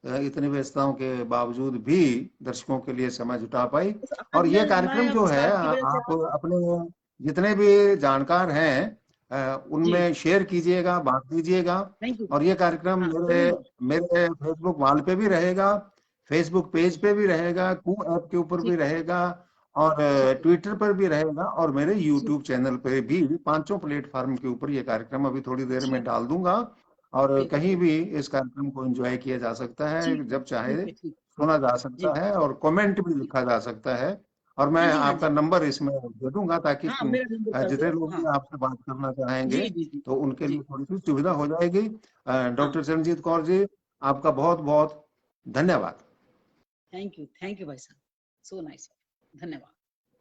इतनी व्यस्तताओं के बावजूद भी दर्शकों के लिए समय जुटा पाई। बस आज और ये मैं कार्यक्रम अब जो है, साहब की वजह से आप आप, अपने जितने भी जानकार हैं जी, उनमें शेयर कीजिएगा, बांट दीजिएगा। Thank you. और ये कार्यक्रम हाँ, मेरे करूंगी। मेरे फेसबुक वॉल पे भी रहेगा, फेसबुक पेज पे भी रहेगा, कू ऐप के ऊपर भी ठीक है, रहेगा, और ठीक है, ट्विटर पर भी रहेगा, और मेरे ठीक, यूट्यूब चैनल पे भी, पांचों प्लेटफॉर्म के ऊपर ये कार्यक्रम अभी थोड़ी देर में ठीक, डाल दूंगा। और ठीक है, कहीं ठीक, भी इस कार्यक्रम को एंजॉय किया जा सकता है, ठीक है, जब चाहे ठीक है, ठीक, सुना जा जी, सकता है, और कमेंट भी ठीक। लिखा जा सकता है। और मैं हाँ जी, हाँ आपका जी, नंबर इसमें दे दूंगा, ताकि हाँ, मेरा नंबर कर जितने दो। लोग हाँ, भी आपसे बात करना जी चाहेंगे जी जी तो उनके जी। लिए थोड़ी सी सुविधा हो जाएगी। हाँ, डॉक्टर चरणजीत कौर जी, आपका बहुत बहुत धन्यवाद। थैंक यू भाई साहब, सो नाइस, धन्यवाद।